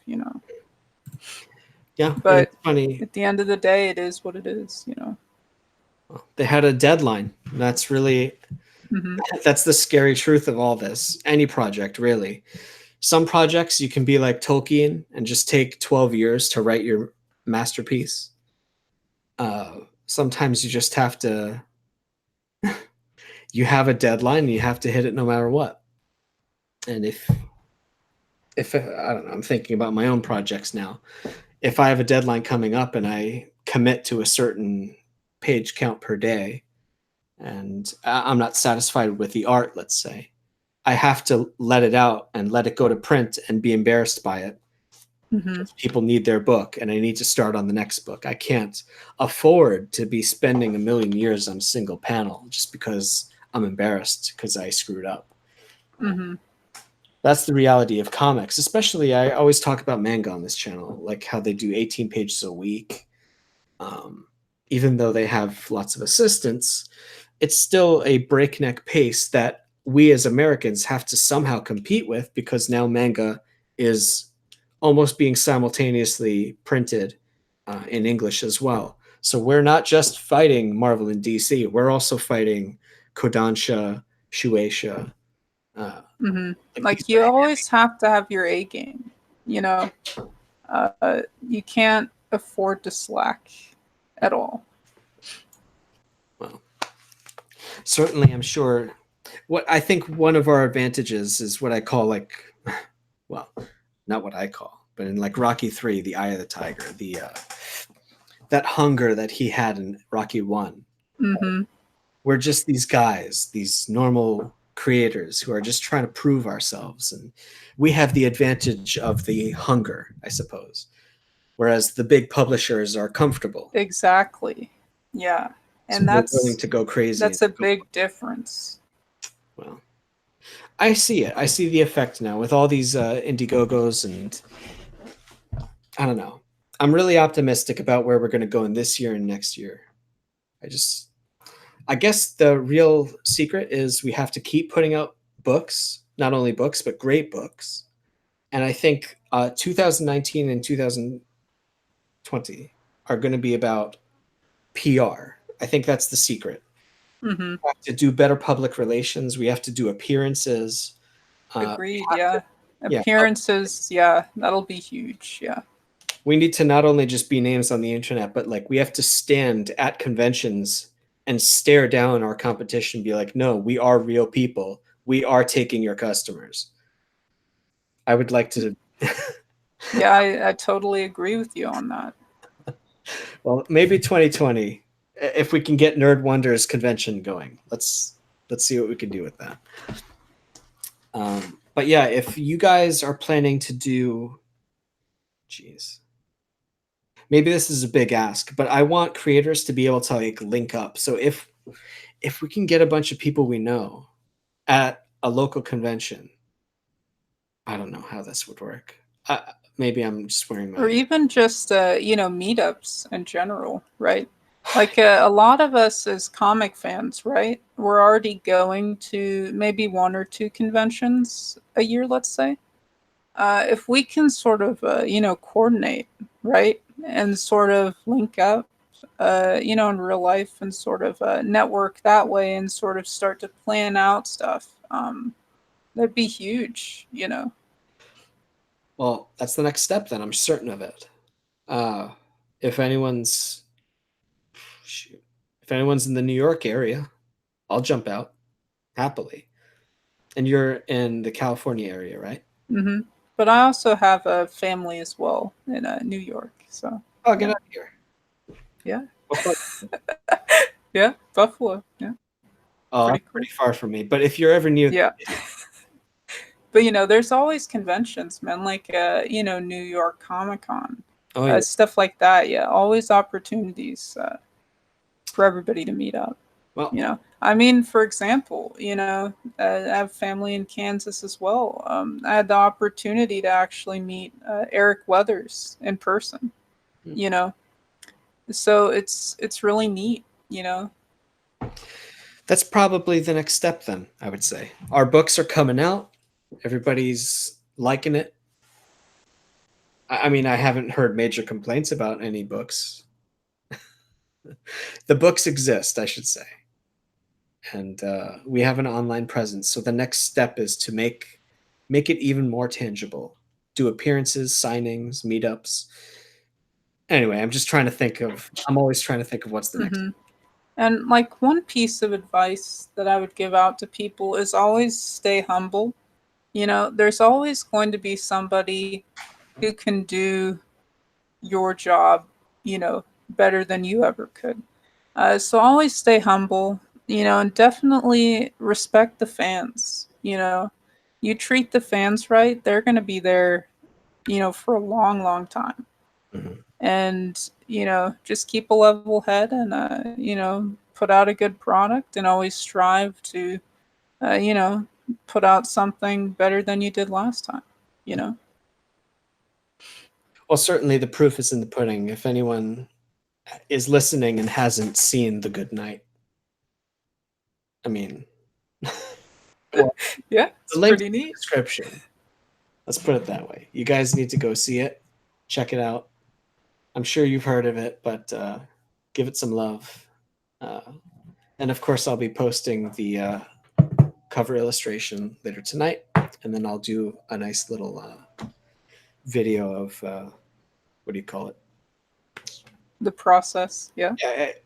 Speaker 1: Yeah,
Speaker 2: but
Speaker 1: it's funny.
Speaker 2: At the end of the day, it is what it is.
Speaker 1: They had a deadline. That's really that's the scary truth of all this. Any project, really. Some projects you can be like Tolkien and just take 12 years to write your masterpiece. Sometimes you just have to, you have a deadline and you have to hit it no matter what. And if I don't know, I'm thinking about my own projects now. If I have a deadline coming up and I commit to a certain page count per day, and I'm not satisfied with the art, let's say, I have to let it out and let it go to print and be embarrassed by it.
Speaker 2: Hmm.
Speaker 1: People need their book and I need to start on the next book. I can't afford to be spending a million years on a single panel just because I'm embarrassed because I screwed up.
Speaker 2: Hmm.
Speaker 1: That's the reality of comics. Especially, I always talk about manga on this channel, like how they do 18 pages a week. Um, Even though they have lots of assistants, it's still a breakneck pace that we as Americans have to somehow compete with because now manga is almost being simultaneously printed in English as well. So we're not just fighting Marvel and DC, we're also fighting Kodansha, Shueisha. Uh,
Speaker 2: Hmm.
Speaker 1: like these
Speaker 2: Like
Speaker 1: are
Speaker 2: you always have to have your A game. You know, you can't afford to slack at all.
Speaker 1: well, certainly I'm sure what I think one of our advantages is what I call like well, not what I call, but in like Rocky 3, the eye of the tiger, the that hunger that he had in Rocky 1.
Speaker 2: Hmm.
Speaker 1: We're just these guys, these normal creators who are just trying to prove ourselves, and we have the advantage of the hunger, I suppose. Whereas the big publishers are comfortable.
Speaker 2: Exactly. Yeah.
Speaker 1: So
Speaker 2: And
Speaker 1: they're willing to go crazy and
Speaker 2: that's a
Speaker 1: go,
Speaker 2: big difference.
Speaker 1: well, I see it. I see the effect now with all these Indiegogos, and I don't know. I'm really optimistic about where we're going to go in this year and next year. I just, I guess the real secret is we have to keep putting out books, not only books, but great books. And I think 2019 and 2020 are going to be about PR. I think that's the secret.
Speaker 2: Hmm.
Speaker 1: We have to do better public relations. We have to do appearances. We
Speaker 2: Agreed.
Speaker 1: have to,
Speaker 2: Yeah.
Speaker 1: yeah,
Speaker 2: Appearances. Yeah. That'll be huge. Yeah.
Speaker 1: we need to not only just be names on the internet, but like we have to stand at conventions and stare down our competition, be like, no, we are real people. We are taking your customers. I would like to.
Speaker 2: Yeah. I totally agree with you on that.
Speaker 1: Well, maybe 2020, if we can get Nerd Wonders convention going. Let's see what we can do with that. But yeah, if you guys are planning to do, geez, maybe this is a big ask, but I want creators to be able to like link up. So if we can get a bunch of people we know at a local convention, I don't know how this would work. Maybe I'm just wearing
Speaker 2: Or
Speaker 1: my.
Speaker 2: even just, meetups in general, right? Like a lot of us as comic fans, right? We're already going to maybe one or two conventions a year, let's say. If we can sort of, coordinate, right? And sort of link up, in real life and sort of network that way and sort of start to plan out stuff. That'd be huge.
Speaker 1: Well, that's the next step. Then I'm certain of it. Uh, if anyone's shoot, if anyone's in the New York area, I'll jump out happily. And you're in the California area, right?
Speaker 2: Hmm. But I also have a family as well in New York. So
Speaker 1: Oh, get
Speaker 2: yeah,
Speaker 1: out of here.
Speaker 2: yeah,
Speaker 1: Well, fuck.
Speaker 2: yeah. Buffalo. Yeah,
Speaker 1: Oh,
Speaker 2: pretty
Speaker 1: that's
Speaker 2: cool.
Speaker 1: pretty far from me. But if you're ever near,
Speaker 2: Yeah, but there's always conventions, man. Like New York Comic Con,
Speaker 1: oh yeah,
Speaker 2: stuff like that. Yeah, always opportunities for everybody to meet up.
Speaker 1: well,
Speaker 2: I mean, for example, I have family in Kansas as well. I had the opportunity to actually meet Eric Weathers in person.
Speaker 1: hmm.
Speaker 2: You know, so it's really neat.
Speaker 1: That's probably the next step. Then I would say our books are coming out. Everybody's liking it. I mean, I haven't heard major complaints about any books. The books exist, I should say, and we have an online presence. So the next step is to make it even more tangible. Do appearances, signings, meetups. Anyway, I'm always trying to think of what's the next.
Speaker 2: Hmm. And like one piece of advice that I would give out to people is always stay humble. There's always going to be somebody who can do your job, better than you ever could. So always stay humble, and definitely respect the fans. You treat the fans right, they're going to be there, for a long, long time.
Speaker 1: Mhm.
Speaker 2: And, just keep a level head and, put out a good product and always strive to, uh, you know, put out something better than you did last time, you know?
Speaker 1: Well, certainly the proof is in the pudding. If anyone is listening and hasn't seen The Good Night, I mean, well,
Speaker 2: Yeah,
Speaker 1: the
Speaker 2: it's
Speaker 1: link's
Speaker 2: pretty
Speaker 1: in the
Speaker 2: neat.
Speaker 1: description. Let's put it that way. You guys need to go see it, check it out. I'm sure you've heard of it, but give it some love. Uh, and of course, I'll be posting the cover illustration later tonight, and then I'll do a nice little video of what do you call it?
Speaker 2: The process, yeah.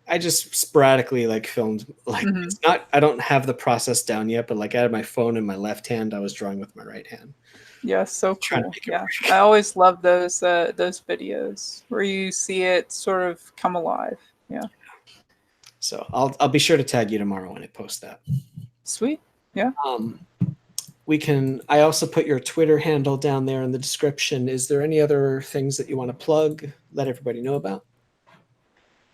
Speaker 1: I just sporadically like filmed like
Speaker 2: Hmm.
Speaker 1: it's not I don't have the process down yet, but like I had my phone in my left hand, I was drawing with my right hand,
Speaker 2: Yeah, so
Speaker 1: trying to
Speaker 2: cool.
Speaker 1: make it
Speaker 2: Yeah,
Speaker 1: work.
Speaker 2: I always love those videos where you see it sort of come alive. Yeah,
Speaker 1: So I'll be sure to tag you tomorrow when I post that.
Speaker 2: sweet. Yeah.
Speaker 1: Um, we can. I also put your Twitter handle down there in the description. Is there any other things that you want to plug? Let everybody know about.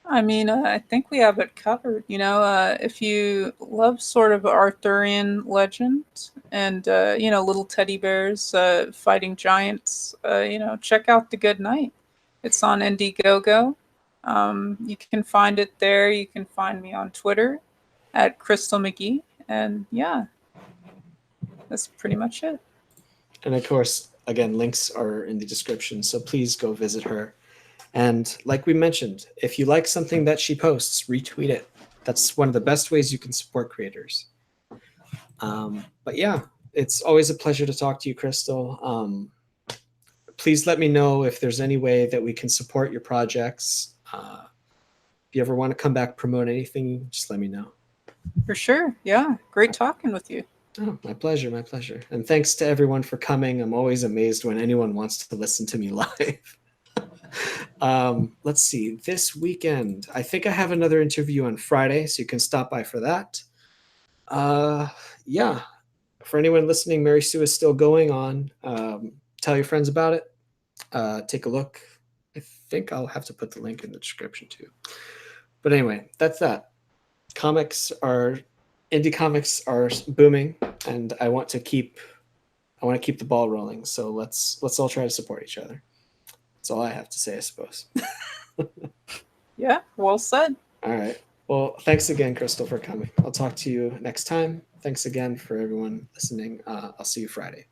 Speaker 2: I mean, I think we have it covered. If you love sort of Arthurian legend and little teddy bears fighting giants, check out The Good Night. It's on Indiegogo. You can find it there. You can find me on Twitter at Crystal McGhee, and yeah, that's pretty much it.
Speaker 1: And of course, again, links are in the description. So please go visit her. And like we mentioned, if you like something that she posts, retweet it. That's one of the best ways you can support creators. But yeah, it's always a pleasure to talk to you, Crystal. Please let me know if there's any way that we can support your projects. If you ever want to come back promote anything, just let me know.
Speaker 2: For sure. Yeah. Great talking with you.
Speaker 1: Oh, my pleasure, my pleasure. And thanks to everyone for coming. I'm always amazed when anyone wants to listen to me live. Let's see. This weekend, I think I have another interview on Friday, so you can stop by for that. Uh, yeah. For anyone listening, Mary Sue is still going on. Tell your friends about it. Take a look. I think I'll have to put the link in the description too. But anyway, that's that. Comics are indie comics are booming, and I want to keep the ball rolling. So let's all try to support each other. That's all I have to say, I suppose.
Speaker 2: Yeah. Well said.
Speaker 1: All right. Well, thanks again, Crystal, for coming. I'll talk to you next time. Thanks again for everyone listening. I'll see you Friday.